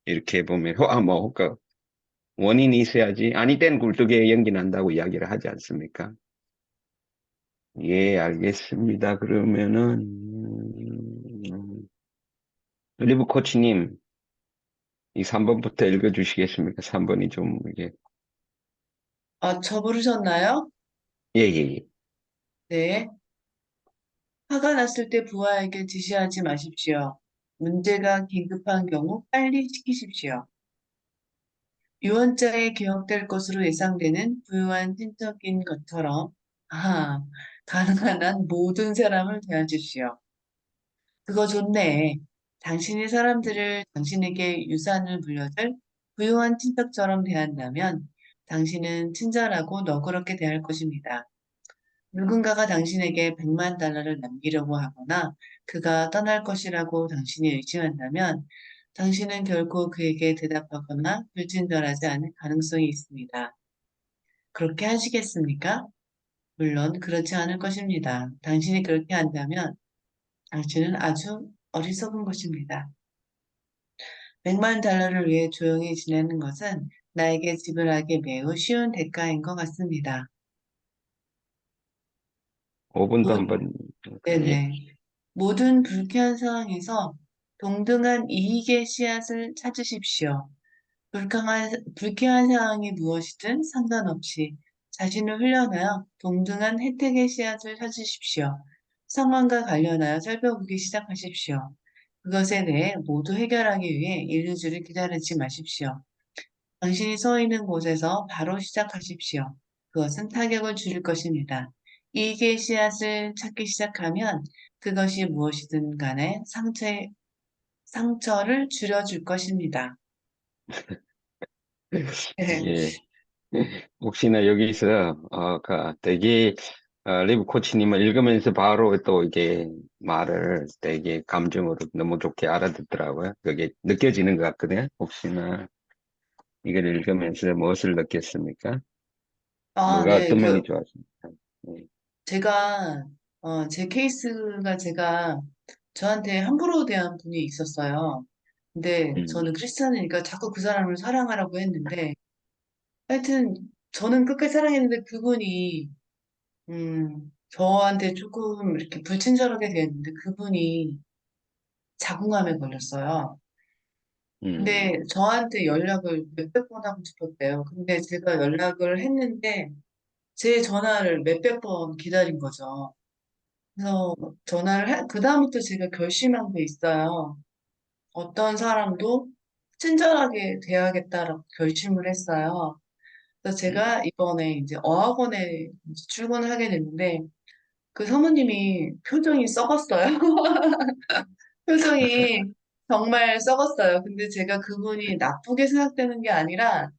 이렇게 보면 효과 원인이 있어야지 아니 땐 굴뚝에 연기 난다고 이야기를 하지 않습니까? 예, 알겠습니다. 그러면은 리브 코치님 이 3번부터 읽어주시겠습니까? 3번이 좀 이게 저 부르셨나요? 예. 네. 화가 났을 때 부하에게 지시하지 마십시오. 문제가 긴급한 경우 빨리 시키십시오. 유언장에 기억될 것으로 예상되는 부유한 친척인 것처럼 가능한 한 모든 사람을 대하십시오. 그거 좋네. 당신이 사람들을 당신에게 유산을 물려줄 부유한 친척처럼 대한다면 당신은 친절하고 너그럽게 대할 것입니다. 누군가가 당신에게 100만 달러를 남기려고 하거나 그가 떠날 것이라고 당신이 의심한다면 당신은 결코 그에게 대답하거나 불친절하지 않을 가능성이 있습니다. 그렇게 하시겠습니까? 물론 그렇지 않을 것입니다. 당신이 그렇게 한다면 당신은 아주 어리석은 것입니다. 100만 달러를 위해 조용히 지내는 것은 나에게 지불하기 매우 쉬운 대가인 것 같습니다. 5번도 모- 한번 네네. 모든 불쾌한 상황에서 동등한 이익의 씨앗을 찾으십시오. 불쾌한 상황이 무엇이든 상관없이 자신을 훈련하여 동등한 혜택의 씨앗을 찾으십시오. 상황과 관련하여 살펴보기 시작하십시오. 그것에 대해 모두 해결하기 위해 일루주를 기다리지 마십시오. 당신이 서 있는 곳에서 바로 시작하십시오. 그것은 타격을 줄일 것입니다. 이익의 씨앗을 찾기 시작하면 그것이 무엇이든 간에 상처를 줄여줄 것입니다. 예. 혹시나 여기서 되게 리브 코치님을 읽으면서 바로 또 이게 말을 되게 감정으로 너무 좋게 알아듣더라고요. 그게 느껴지는 것 같거든요. 혹시나 이걸 읽으면서 무엇을 느꼈습니까? 아, 뭐가 네. 어떤 면이 좋았습니까? 예. 제가, 제 케이스가 제가 저한테 함부로 대한 분이 있었어요. 근데 음, 저는 크리스찬이니까 자꾸 그 사람을 사랑하라고 했는데, 하여튼 저는 끝까지 사랑했는데 그분이, 저한테 조금 이렇게 불친절하게 대했는데 그분이 자궁암에 걸렸어요. 음, 근데 저한테 연락을 몇백 번 하고 싶었대요. 근데 제가 연락을 했는데 제 전화를 몇백 번 기다린 거죠. 그래서 그다음부터 제가 결심한 게 있어요. 어떤 사람도 친절하게 대하겠다라고 결심을 했어요. 그래서 음. 제가 이번에 이제 어학원에 이제 출근을 하게 됐는데 그 사모님이 표정이 썩었어요. 표정이 정말 썩었어요. 근데 제가 그분이 나쁘게 생각되는 게 아니라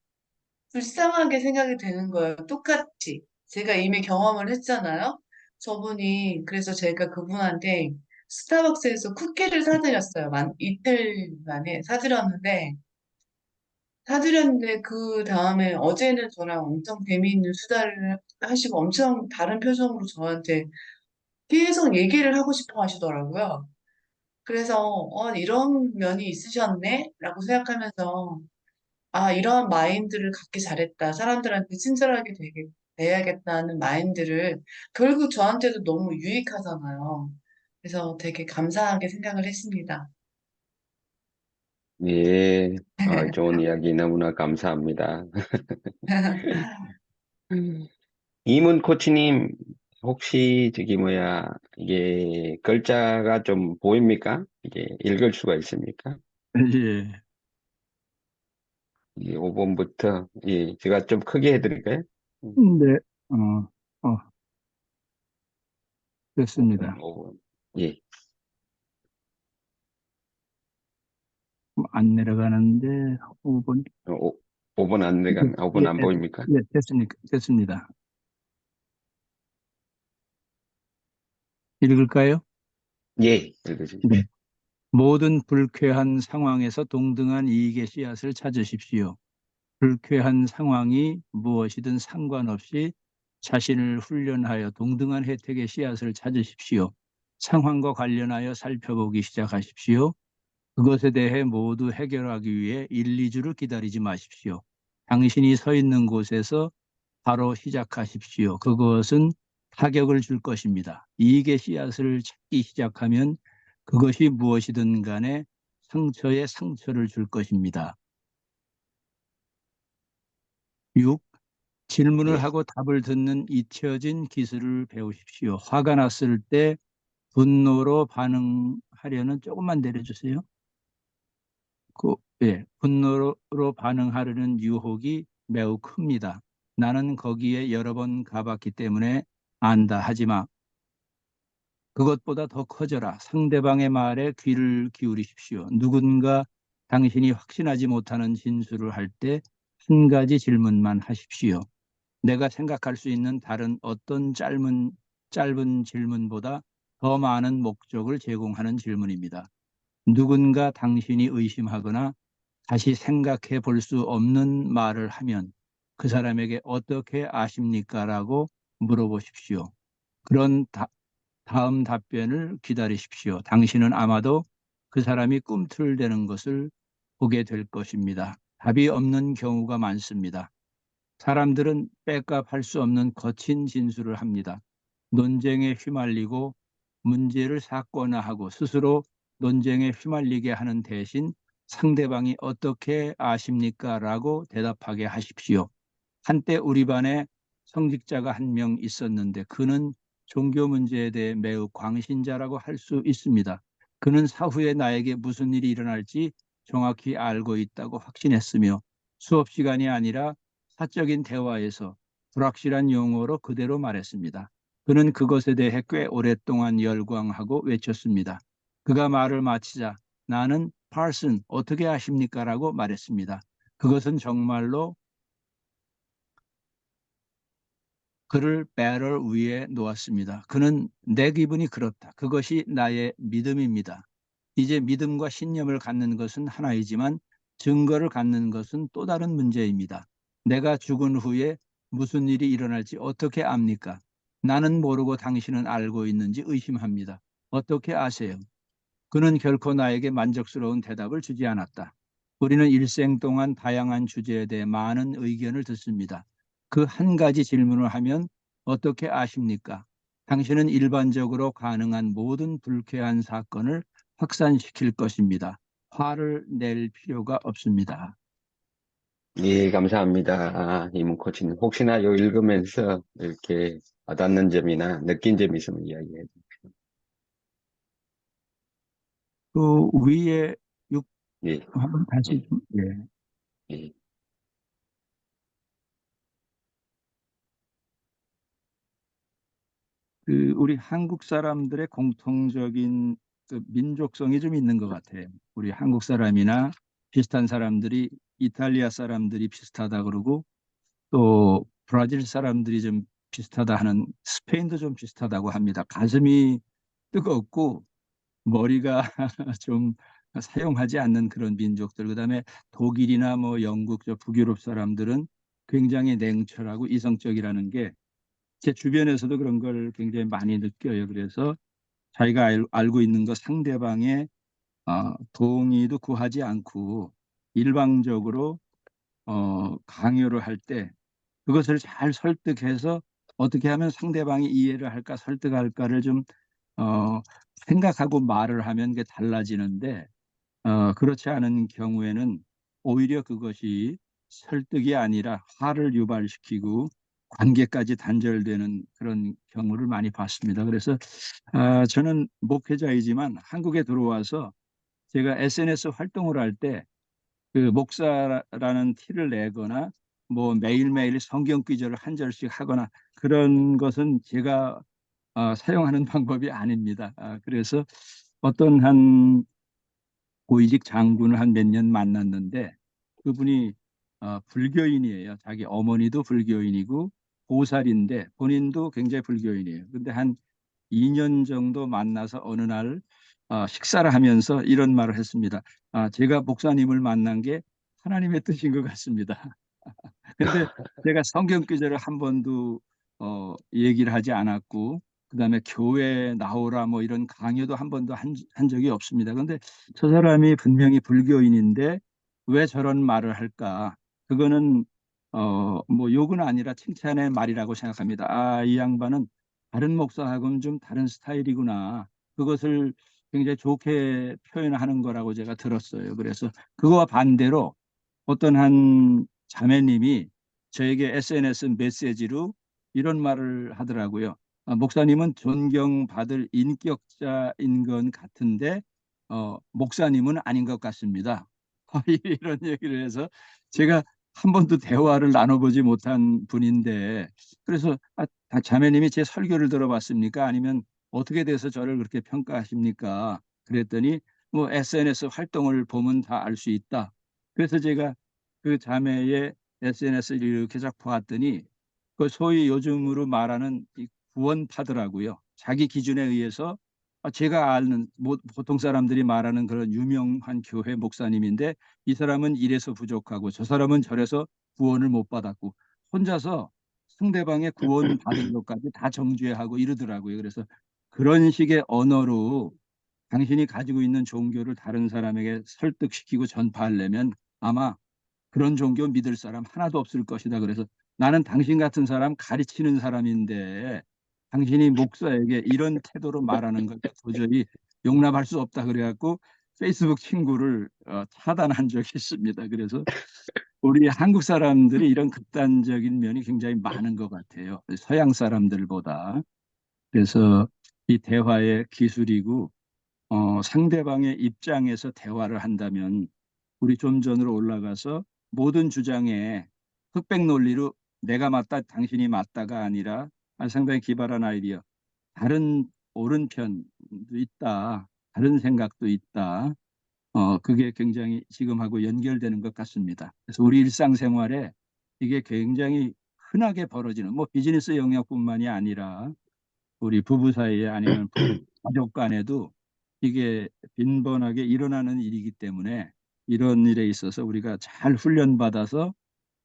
불쌍하게 생각이 되는 거예요. 똑같이. 제가 이미 경험을 했잖아요. 저분이, 그래서 제가 그분한테 스타벅스에서 쿠키를 사드렸어요. 이틀 만에 사드렸는데 그 다음에 어제는 저랑 엄청 재미있는 수다를 하시고 엄청 다른 표정으로 저한테 계속 얘기를 하고 싶어 하시더라고요. 그래서, 이런 면이 있으셨네? 라고 생각하면서 아, 이런 마인드를 갖기 잘했다. 사람들한테 친절하게 대해야겠다는 마인드를 결국 저한테도 너무 유익하잖아요. 그래서 되게 감사하게 생각을 했습니다. 예. 좋은 이야기 너무나 감사합니다. 이문 코치님, 혹시 이게 글자가 좀 보입니까? 이게 읽을 수가 있습니까? 예, 이 5번부터, 예, 제가 좀 크게 해드릴까요? 네, 어, 됐습니다. 5번. 예, 안 내려가는데, 5번. 5번 안 들어가면, 5번 예, 안 보입니까? 됐습니다. 읽을까요? 예, 읽으십시오. 네. 모든 불쾌한 상황에서 동등한 이익의 씨앗을 찾으십시오. 불쾌한 상황이 무엇이든 상관없이 자신을 훈련하여 동등한 혜택의 씨앗을 찾으십시오. 상황과 관련하여 살펴보기 시작하십시오. 그것에 대해 모두 해결하기 위해 1, 2주를 기다리지 마십시오. 당신이 서 있는 곳에서 바로 시작하십시오. 그것은 타격을 줄 것입니다. 이익의 씨앗을 찾기 시작하면 그것이 무엇이든 간에 상처에 상처를 줄 것입니다. 6. 질문을 예, 하고 답을 듣는 잊혀진 기술을 배우십시오. 화가 났을 때 분노로 반응하려는 조금만 내려주세요. 분노로 반응하려는 유혹이 매우 큽니다. 나는 거기에 여러 번 가봤기 때문에 안다 하지 마. 그것보다 더 커져라. 상대방의 말에 귀를 기울이십시오. 누군가 당신이 확신하지 못하는 진술을 할 때 한 가지 질문만 하십시오. 내가 생각할 수 있는 다른 어떤 짧은 질문보다 더 많은 목적을 제공하는 질문입니다. 누군가 당신이 의심하거나 다시 생각해 볼 수 없는 말을 하면 그 사람에게 어떻게 아십니까? 라고 물어보십시오. 그런 다음 답변을 기다리십시오. 당신은 아마도 그 사람이 꿈틀대는 것을 보게 될 것입니다. 답이 없는 경우가 많습니다. 사람들은 백업할 수 없는 거친 진술을 합니다. 논쟁에 휘말리고 문제를 사건화하고 스스로 논쟁에 휘말리게 하는 대신 상대방이 어떻게 아십니까? 라고 대답하게 하십시오. 한때 우리 반에 성직자가 한 명 있었는데 그는 종교 문제에 대해 매우 광신자라고 할 수 있습니다. 그는 사후에 나에게 무슨 일이 일어날지 정확히 알고 있다고 확신했으며 수업 시간이 아니라 사적인 대화에서 불확실한 용어로 그대로 말했습니다. 그는 그것에 대해 꽤 오랫동안 열광하고 외쳤습니다. 그가 말을 마치자 나는 파슨 어떻게 아십니까? 라고 말했습니다. 그것은 정말로 그를 배럴 위에 놓았습니다. 그는 내 기분이 그렇다. 그것이 나의 믿음입니다. 이제 믿음과 신념을 갖는 것은 하나이지만 증거를 갖는 것은 또 다른 문제입니다. 내가 죽은 후에 무슨 일이 일어날지 어떻게 압니까? 나는 모르고 당신은 알고 있는지 의심합니다. 어떻게 아세요? 그는 결코 나에게 만족스러운 대답을 주지 않았다. 우리는 일생 동안 다양한 주제에 대해 많은 의견을 듣습니다. 그 한 가지 질문을 하면 어떻게 아십니까? 당신은 일반적으로 가능한 모든 불쾌한 사건을 확산시킬 것입니다. 화를 낼 필요가 없습니다. 예, 감사합니다. 이문 코치님. 혹시나 요 읽으면서 이렇게 와닿는 점이나 느낀 점이 있으면 이야기해 주십시오. 그 위에 예, 한번 다시 좀, 예. 예. 우리 한국 사람들의 공통적인 그 민족성이 좀 있는 것 같아요. 우리 한국 사람이나 비슷한 사람들이 이탈리아 사람들이 비슷하다 그러고 또 브라질 사람들이 좀 비슷하다 하는 스페인도 좀 비슷하다고 합니다. 가슴이 뜨겁고 머리가 좀 사용하지 않는 그런 민족들. 그다음에 독일이나 뭐 영국, 저 북유럽 사람들은 굉장히 냉철하고 이성적이라는 게 제 주변에서도 그런 걸 굉장히 많이 느껴요. 그래서 자기가 알고 있는 거 상대방의 동의도 구하지 않고 일방적으로 강요를 할 때 그것을 잘 설득해서 어떻게 하면 상대방이 이해를 할까 설득할까를 좀 어, 생각하고 말을 하면 그게 달라지는데 그렇지 않은 경우에는 오히려 그것이 설득이 아니라 화를 유발시키고 관계까지 단절되는 그런 경우를 많이 봤습니다. 그래서 저는 목회자이지만 한국에 들어와서 제가 SNS 활동을 할 때 그 목사라는 티를 내거나 뭐 매일매일 성경 구절을 한 절씩 하거나 그런 것은 제가 사용하는 방법이 아닙니다. 그래서 어떤 한 고위직 장군을 한 몇 년 만났는데 그분이 불교인이에요. 자기 어머니도 불교인이고 보살인데 본인도 굉장히 불교인이에요. 근데 한 2년 정도 만나서 어느 날 식사를 하면서 이런 말을 했습니다. 제가 목사님을 만난 게 하나님의 뜻인 것 같습니다. 근데 제가 성경 구절을 한 번도 얘기를 하지 않았고 그다음에 교회 나오라 뭐 이런 강요도 한 번도 한 적이 없습니다. 근데 저 사람이 분명히 불교인인데 왜 저런 말을 할까? 그거는 뭐 욕은 아니라 칭찬의 말이라고 생각합니다. 이 양반은 다른 목사하고는 좀 다른 스타일이구나. 그것을 굉장히 좋게 표현하는 거라고 제가 들었어요. 그래서 그거와 반대로 어떤 한 자매님이 저에게 SNS 메시지로 이런 말을 하더라고요. 목사님은 존경받을 인격자인 건 같은데 목사님은 아닌 것 같습니다. 이런 얘기를 해서 제가 한 번도 대화를 나눠보지 못한 분인데 그래서 자매님이 제 설교를 들어봤습니까? 아니면 어떻게 돼서 저를 그렇게 평가하십니까? 그랬더니 뭐 SNS 활동을 보면 다 알 수 있다. 그래서 제가 그 자매의 SNS를 이렇게 쫙 보았더니 그 소위 요즘으로 말하는 이 구원파더라고요. 자기 기준에 의해서 제가 아는 보통 사람들이 말하는 그런 유명한 교회 목사님인데 이 사람은 이래서 부족하고 저 사람은 저래서 구원을 못 받았고 혼자서 상대방의 구원 받은 것까지 다 정죄하고 이러더라고요. 그래서 그런 식의 언어로 당신이 가지고 있는 종교를 다른 사람에게 설득시키고 전파하려면 아마 그런 종교 믿을 사람 하나도 없을 것이다. 그래서 나는 당신 같은 사람 가르치는 사람인데 당신이 목사에게 이런 태도로 말하는 것 도저히 용납할 수 없다. 그래갖고 페이스북 친구를 차단한 적이 있습니다. 그래서 우리 한국 사람들이 이런 극단적인 면이 굉장히 많은 것 같아요. 서양 사람들보다. 그래서 이 대화의 기술이고 상대방의 입장에서 대화를 한다면 우리 좀 전으로 올라가서 모든 주장에 흑백 논리로 내가 맞다, 당신이 맞다가 아니라 상당히 기발한 아이디어. 다른 오른편도 있다. 다른 생각도 있다. 그게 굉장히 지금하고 연결되는 것 같습니다. 그래서 우리 일상생활에 이게 굉장히 흔하게 벌어지는 뭐 비즈니스 영역뿐만이 아니라 우리 부부 사이에 아니면 가족 간에도 이게 빈번하게 일어나는 일이기 때문에 이런 일에 있어서 우리가 잘 훈련받아서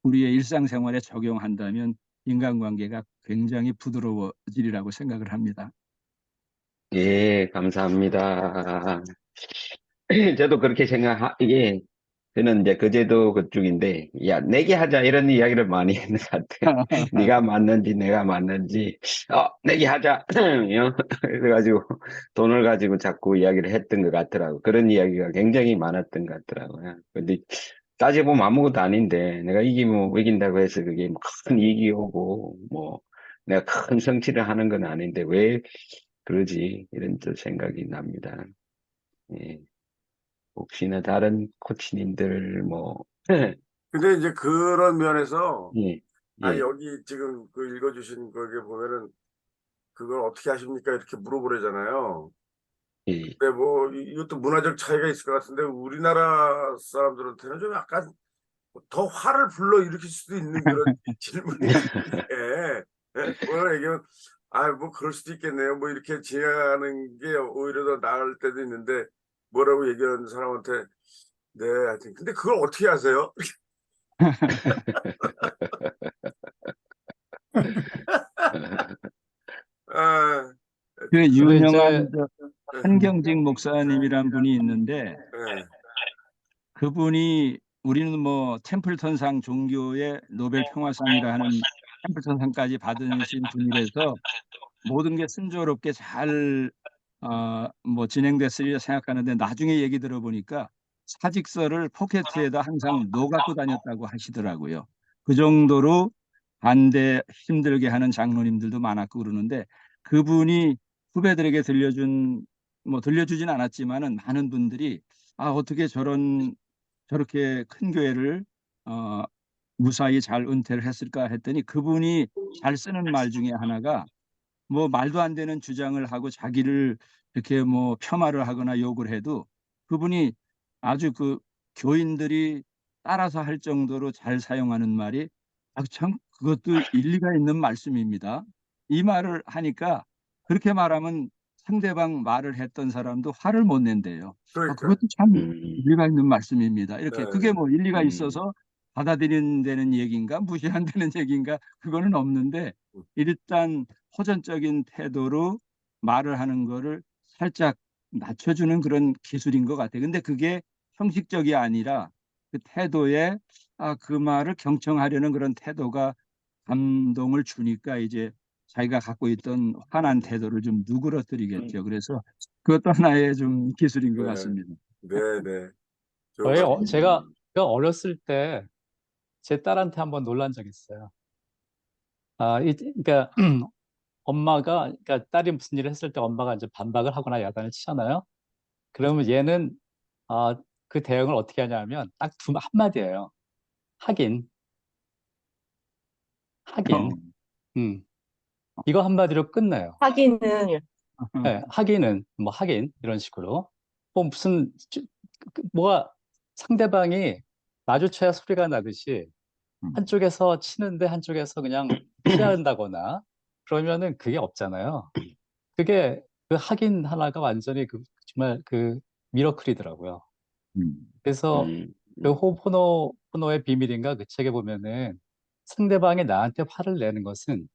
우리의 일상생활에 적용한다면 인간관계가 굉장히 부드러워지리라고 생각을 합니다. 예, 감사합니다. 저도 그렇게 이게, 저는 이제 그제도 그쪽인데, 야, 내기 하자, 이런 이야기를 많이 했는 것 같아요. 네가 맞는지, 내가 맞는지, 내기 하자. 그래가지고, 돈을 가지고 자꾸 이야기를 했던 것 같더라고. 그런 이야기가 굉장히 많았던 것 같더라고요. 근데, 따져보면 아무것도 아닌데, 내가 이긴다고 해서 그게 뭐큰 이익이 오고, 뭐, 내가 큰 성취를 하는 건 아닌데, 왜 그러지? 이런 또 생각이 납니다. 예. 혹시나 다른 코치님들 근데 이제 그런 면에서 예, 예, 여기 지금 그 읽어주신 거에 보면은 그걸 어떻게 하십니까? 이렇게 물어보래잖아요. 예. 근데 뭐 이것도 문화적 차이가 있을 것 같은데 우리나라 사람들한테는 좀 약간 더 화를 불러일으킬 수도 있는 그런 질문이 있는데 뭐라 얘기하면 뭐 그럴 수도 있겠네요. 뭐 이렇게 지나가는 게 오히려 더 나을 때도 있는데 뭐라고 얘기하는 사람한테 네, 하여튼 근데 그걸 어떻게 하세요? 아, 그 하여튼 근데 유명한 이제 한경직 목사님이란 분이 있는데 네. 그분이 우리는 뭐 템플턴상 종교의 노벨 평화상이라 하는 템플턴상까지 받으신 분이라서 모든 게 순조롭게 잘 뭐 진행됐으리라 생각하는데 나중에 얘기 들어보니까 사직서를 포켓에다 항상 넣어갖고 다녔다고 하시더라고요. 그 정도로 반대 힘들게 하는 장로님들도 많았고 그러는데 그분이 후배들에게 들려주진 않았지만은 많은 분들이 어떻게 저렇게 큰 교회를 어, 무사히 잘 은퇴를 했을까 했더니 그분이 잘 쓰는 말 중에 하나가 뭐 말도 안 되는 주장을 하고 자기를 이렇게 뭐 폄하를 하거나 욕을 해도 그분이 아주 그 교인들이 따라서 할 정도로 잘 사용하는 말이 참 그것도 일리가 있는 말씀입니다. 이 말을 하니까 그렇게 말하면 상대방 말을 했던 사람도 화를 못 낸대요. 그러니까 그것도 참 음, 일리가 있는 말씀입니다. 이렇게 그게 네. 뭐 일리가 음, 있어서 받아들인다는 얘기인가 무시한다는 얘기인가 그거는 없는데 일단 호전적인 태도로 말을 하는 거를 살짝 낮춰주는 그런 기술인 것 같아요. 근데 그게 형식적이 아니라 그 태도에 그 말을 경청하려는 그런 태도가 감동을 주니까 이제 자기가 갖고 있던 환한 태도를 좀 누그러뜨리겠죠. 그래서 그것도 하나의 좀 기술인 것 네, 같습니다. 네, 네. 좋은 말씀. 제가 어렸을 때 제 딸한테 한번 놀란 적이 있어요. 그러니까 엄마가, 그러니까 딸이 무슨 일을 했을 때 엄마가 이제 반박을 하거나 야단을 치잖아요. 그러면 얘는 아, 그 대응을 어떻게 하냐면 딱 한마디예요. 하긴, 하긴. 음, 이거 한마디로 끝나요. 하기는 네, 하기는 뭐 하긴 이런 식으로 뭐 무슨 뭐가 상대방이 마주쳐야 소리가 나듯이 한쪽에서 치는데 한쪽에서 그냥 피한다거나 그러면은 그게 없잖아요. 그게 그 하긴 하나가 완전히 정말 그 미러클이더라고요. 그래서 음, 그 호노의 비밀인가 그 책에 보면은 상대방이 나한테 화를 내는 것은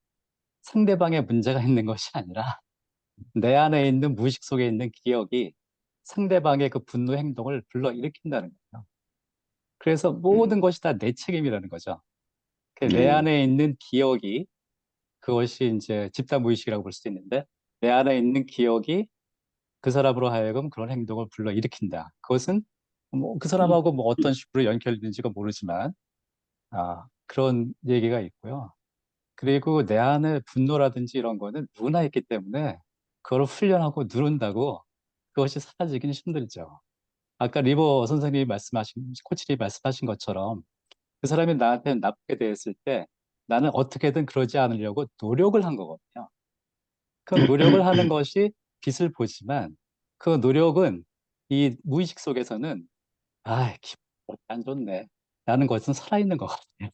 상대방의 문제가 있는 것이 아니라 내 안에 있는 무의식 속에 있는 기억이 상대방의 그 분노 행동을 불러일으킨다는 거예요. 그래서 모든 것이 다 내 책임이라는 거죠. 내 예, 안에 있는 기억이 그것이 이제 집단 무의식이라고 볼 수도 있는데 내 안에 있는 기억이 그 사람으로 하여금 그런 행동을 불러일으킨다. 그것은 뭐 그 사람하고 뭐 어떤 식으로 연결되는지가 모르지만 그런 얘기가 있고요. 그리고 내 안에 분노라든지 이런 거는 누구나 있기 때문에 그걸 훈련하고 누른다고 그것이 사라지긴 힘들죠. 아까 리버 선생님이 말씀하신, 코치님이 말씀하신 것처럼 그 사람이 나한테 나쁘게 대했을 때 나는 어떻게든 그러지 않으려고 노력을 한 거거든요. 그 노력을 하는 것이 빛을 보지만 그 노력은 이 무의식 속에서는 기분 안 좋네 라는 것은 살아있는 것 같아요.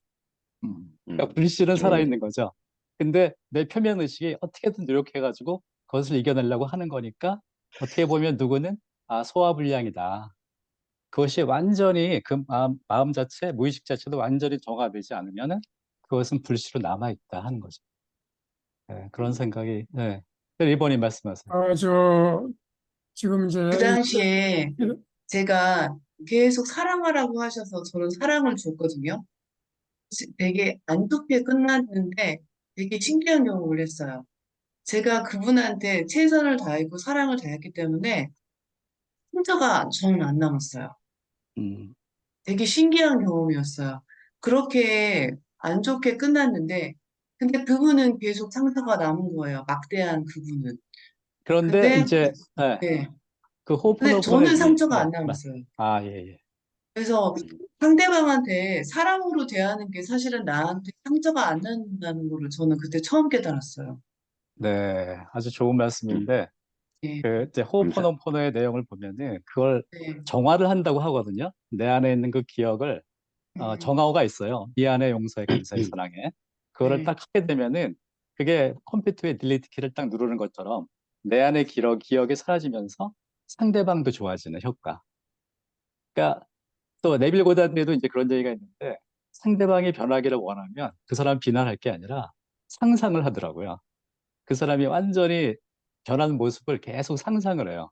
그러니까 불씨는 네. 살아있는 거죠. 근데 내 표면 의식이 어떻게든 노력해가지고 그것을 이겨내려고 하는 거니까 어떻게 보면 누구는 소화불량이다. 그것이 완전히 그 마음 자체, 무의식 자체도 완전히 정화되지 않으면은 그것은 불씨로 남아있다 하는 거죠. 네, 그런 생각이, 네. 리버님 말씀하세요. 지금 이제 그 당시에 제가 계속 사랑하라고 하셔서 저는 사랑을 줬거든요. 되게 안 좋게 끝났는데 되게 신기한 경험을 했어요. 제가 그분한테 최선을 다했고 사랑을 다했기 때문에 상처가 저는 안 남았어요. 음, 되게 신기한 경험이었어요. 그렇게 안 좋게 끝났는데, 근데 그분은 계속 상처가 남은 거예요. 막대한 그분은. 그런데 근데, 이제, 네, 네. 그 근데 저는 호프노프너의, 상처가 네, 안 남았어요. 예, 예. 그래서 상대방한테 사랑으로 대하는 게 사실은 나한테 상처가 안 남는다는 거를 저는 그때 처음 깨달았어요. 네, 아주 좋은 말씀인데, 네. 이제 감사. 호oponopono의 내용을 보면은 그걸 네. 정화를 한다고 하거든요. 내 안에 있는 그 기억을 정화호가 있어요. 미안해, 용서해, 감사해, 사랑해. 그거를 네. 딱 하게 되면은 그게 컴퓨터의 딜리트 키를 딱 누르는 것처럼 내 안의 기억이 사라지면서 상대방도 좋아지는 효과. 그러니까 또 네빌 고다드에도 이제 그런 얘기가 있는데 상대방이 변하기를 원하면 그 사람 비난할 게 아니라 상상을 하더라고요. 그 사람이 완전히 변한 모습을 계속 상상을 해요.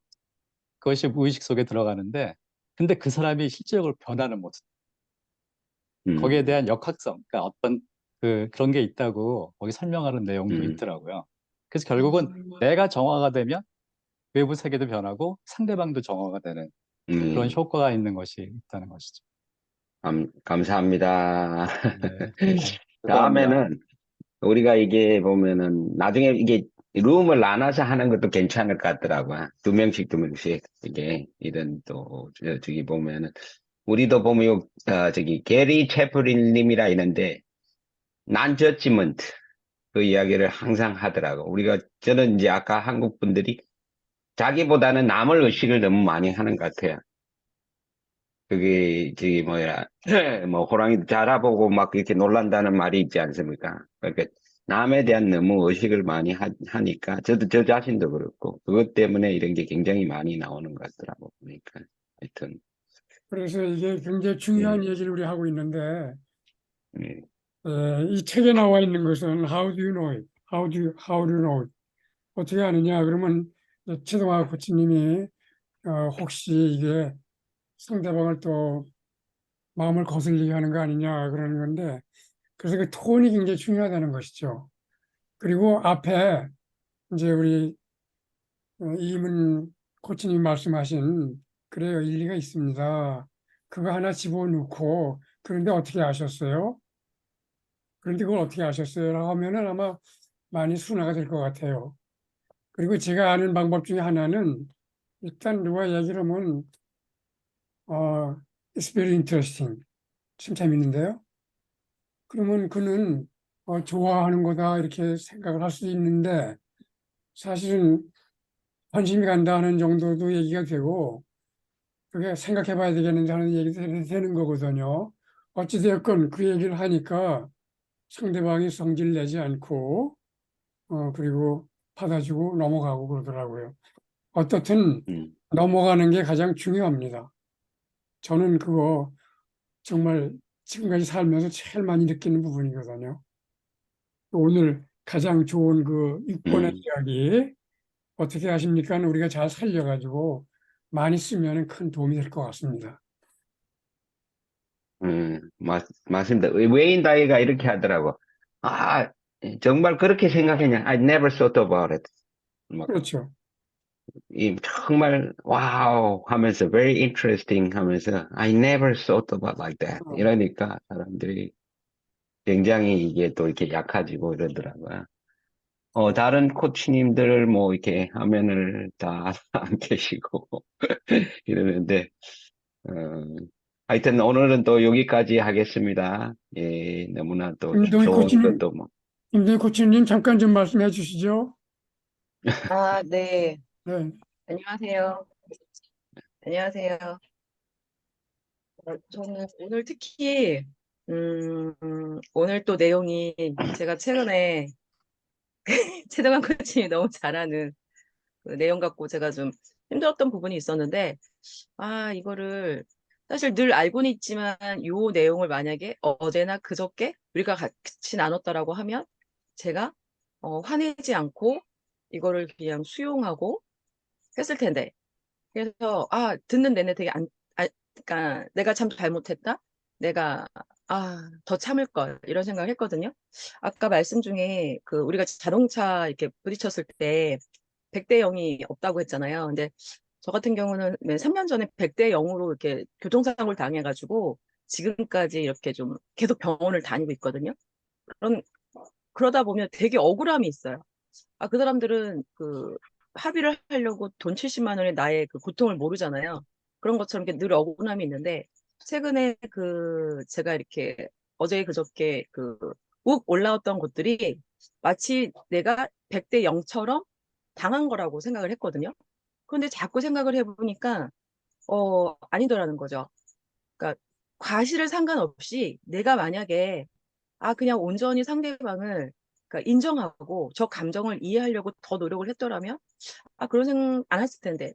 그것이 무의식 속에 들어가는데 근데 그 사람이 실질적으로 변하는 모습. 거기에 대한 역학성, 그러니까 어떤 그런 게 있다고 거기 설명하는 내용도 있더라고요. 그래서 결국은 내가 정화가 되면 외부 세계도 변하고 상대방도 정화가 되는 그런 효과가 있는 것이 있다는 것이죠. 감사합니다. 네, 감사합니다. 다음에는 우리가 이게 보면은 나중에 이게 룸을 나눠서 하는 것도 괜찮을 것 같더라고요. 두 명씩 이게 이런 또 저기 보면은 우리도 보면 저기 게리 채플린 님이라 있는데 난저지먼트 그 이야기를 항상 하더라고. 저는 이제 아까 한국 분들이 자기보다는 남을 의식을 너무 많이 하는 것 같아요. 그게 저기 뭐야 뭐 호랑이도 자라보고 막 이렇게 놀란다는 말이 있지 않습니까? 그러니까 남에 대한 너무 의식을 많이 하니까 저도 저 자신도 그렇고 그것 때문에 이런 게 굉장히 많이 나오는 것 같더라고 보니까 하여튼 그래서 이게 굉장히 예, 중요한 얘기를 우리 하고 있는데 예, 이 책에 나와 있는 것은 How do you know it? How do you know it? 어떻게 아느냐? 그러면 최동화 코치님이 혹시 이게 상대방을 또 마음을 거슬리게 하는 거 아니냐 그러는 건데 그래서 그 톤이 굉장히 중요하다는 것이죠. 그리고 앞에 이제 우리 이문 코치님 말씀하신 그래요, 일리가 있습니다. 그거 하나 집어넣고 그런데 어떻게 아셨어요? 그런데 그걸 어떻게 아셨어요? 라고 하면은 아마 많이 순화가 될 것 같아요. 그리고 제가 아는 방법 중에 하나는 일단 누가 얘기를 하면 it's very interesting. 참 재밌는데요. 그러면 그는 좋아하는 거다 이렇게 생각을 할 수 있는데 사실은 관심이 간다 하는 정도도 얘기가 되고 그게 생각해 봐야 되겠는데 하는 얘기도 되는 거거든요. 어찌되었건 그 얘기를 하니까 상대방이 성질 내지 않고 그리고 받아주고 넘어가고 그러더라고요. 어떻든 넘어가는 게 가장 중요합니다. 저는 그거 정말 지금까지 살면서 제일 많이 느끼는 부분이거든요. 오늘 가장 좋은 그 6번의 이야기 어떻게 하십니까? 우리가 잘 살려가지고 많이 쓰면 큰 도움이 될 것 같습니다. 맞습니다. 외인 다이가 이렇게 하더라고. 아, 정말 그렇게 생각했냐? I never thought about it. 막 그렇죠. 정말 와우 하면서 very interesting 하면서 I never thought about like that. 이러니까 사람들이 굉장히 이게 또 이렇게 약해지고 이러더라고요. 다른 코치님들 뭐 이렇게 화면을 다 안 계시고 이러는데, 어, 하여튼 오늘은 또 여기까지 하겠습니다. 예, 너무나 또 김동희 좋은 코치님, 것도 뭐, 김동희 코치님 잠깐 좀 말씀해 주시죠. 아, 네. 네. 안녕하세요. 안녕하세요. 저는 오늘 특히, 오늘 또 내용이 제가 최근에 최동환 코치님이 너무 잘하는 그 내용 갖고 제가 좀 힘들었던 부분이 있었는데, 이거를 사실 늘 알고는 있지만 요 내용을 만약에 어제나 그저께 우리가 같이 나눴다라고 하면 제가 화내지 않고 이거를 그냥 수용하고 했을 텐데. 그래서 듣는 내내 되게 그러니까 내가 참 잘못했다. 내가 더 참을 걸 이런 생각을 했거든요. 아까 말씀 중에 그 우리가 자동차 이렇게 부딪혔을 때 100대 0이 없다고 했잖아요. 근데 저 같은 경우는 3년 전에 100대 0으로 이렇게 교통사고를 당해가지고 지금까지 이렇게 좀 계속 병원을 다니고 있거든요. 그러다 보면 되게 억울함이 있어요. 그 사람들은 그 합의를 하려고 돈 70만 원에 나의 그 고통을 모르잖아요. 그런 것처럼 이렇게 늘 억울함이 있는데, 최근에 제가 이렇게 어제 그저께 욱 올라왔던 것들이 마치 내가 100대 0처럼 당한 거라고 생각을 했거든요. 그런데 자꾸 생각을 해보니까, 아니더라는 거죠. 그러니까 과실을 상관없이 내가 만약에 그냥 온전히 상대방을 그러니까 인정하고 저 감정을 이해하려고 더 노력을 했더라면 그런 생각 안 했을 텐데.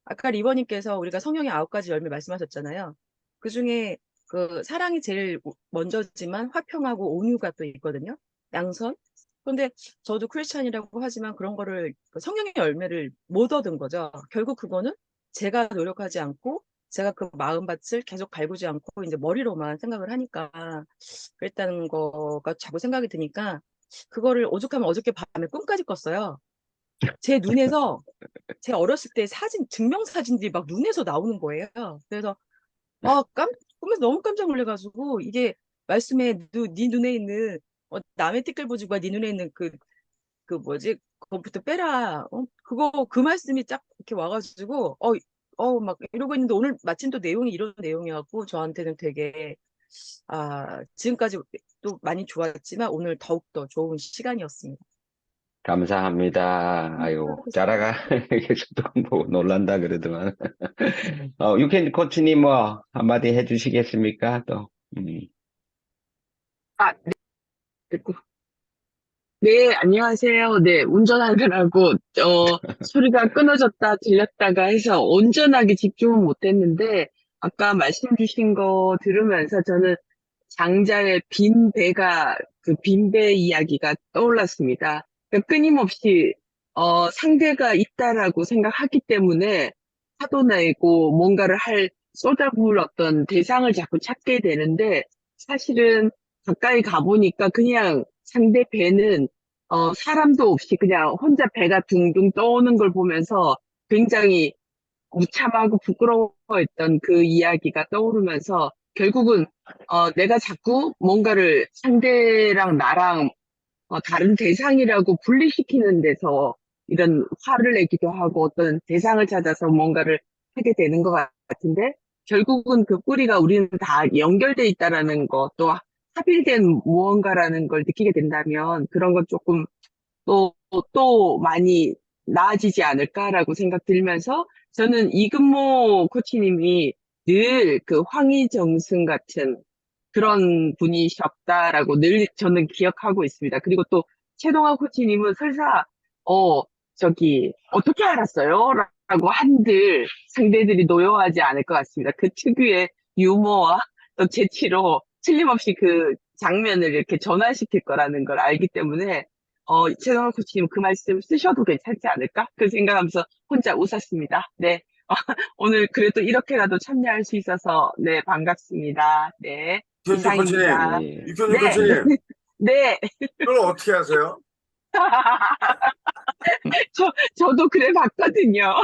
아까 리버님께서 우리가 성령의 9가지 열매 말씀하셨잖아요. 그중에 그 사랑이 제일 먼저지만 화평하고 온유가 또 있거든요. 양선. 그런데 저도 크리스찬이라고 하지만 그런 거를 그 성령의 열매를 못 얻은 거죠. 결국 그거는 제가 노력하지 않고 제가 그 마음밭을 계속 갈구지 않고 이제 머리로만 생각을 하니까 그랬다는 거가 자꾸 생각이 드니까 그거를 오죽하면 어저께 밤에 꿈까지 꿨어요. 제 눈에서 제 어렸을 때 증명사진들이 막 눈에서 나오는 거예요. 그래서 꿈에서 너무 깜짝 놀래가지고 이게 말씀에 네 눈에 있는 남의 티끌 보지 마, 네 눈에 있는 그 뭐지 그거부터 빼라. 그 말씀이 쫙 이렇게 와가지고 막 이러고 있는데 오늘 마침 또 내용이 이런 내용이었고 저한테는 되게 지금까지 또 많이 좋았지만 오늘 더욱더 좋은 시간이었습니다. 감사합니다. 아유, 수고하셨습니다. 자라가 계속 뭐 놀란다 그러더만. 유캔 코치님 뭐 한마디 해주시겠습니까? 또. 네, 안녕하세요. 네, 운전하느라고, 소리가 끊어졌다 들렸다가 해서 온전하게 집중은 못했는데, 아까 말씀 주신 거 들으면서 저는 장자의 빈 배 이야기가 떠올랐습니다. 그러니까 끊임없이, 상대가 있다라고 생각하기 때문에 화도 내고 뭔가를 쏟아부을 어떤 대상을 자꾸 찾게 되는데, 사실은 가까이 가보니까 그냥 상대 배는 사람도 없이 그냥 혼자 배가 둥둥 떠오는 걸 보면서 굉장히 무참하고 부끄러워했던 그 이야기가 떠오르면서 결국은 내가 자꾸 뭔가를 상대랑 나랑 다른 대상이라고 분리시키는 데서 이런 화를 내기도 하고 어떤 대상을 찾아서 뭔가를 하게 되는 것 같은데 결국은 그 뿌리가 우리는 다 연결돼 있다라는 것, 또 합일된 무언가라는 걸 느끼게 된다면 그런 건 조금 또 많이 나아지지 않을까라고 생각 들면서 저는 이근모 코치님이 늘 그 황희정승 같은 그런 분이셨다라고 늘 저는 기억하고 있습니다. 그리고 또 최동화 코치님은 설사 어떻게 알았어요? 라고 한들 상대들이 노여워하지 않을 것 같습니다. 그 특유의 유머와 또 재치로 틀림없이 그 장면을 이렇게 전환시킬 거라는 걸 알기 때문에 최동화 코치님 그 말씀 쓰셔도 괜찮지 않을까? 그 생각하면서 혼자 웃었습니다. 네. 오늘 그래도 이렇게라도 참여할 수 있어서 네, 반갑습니다. 네. 유현진 코치님, 이상입니다. 예. 유현진 네. 코치님, 네. 그걸 어떻게 하세요? 저도 그래 봤거든요.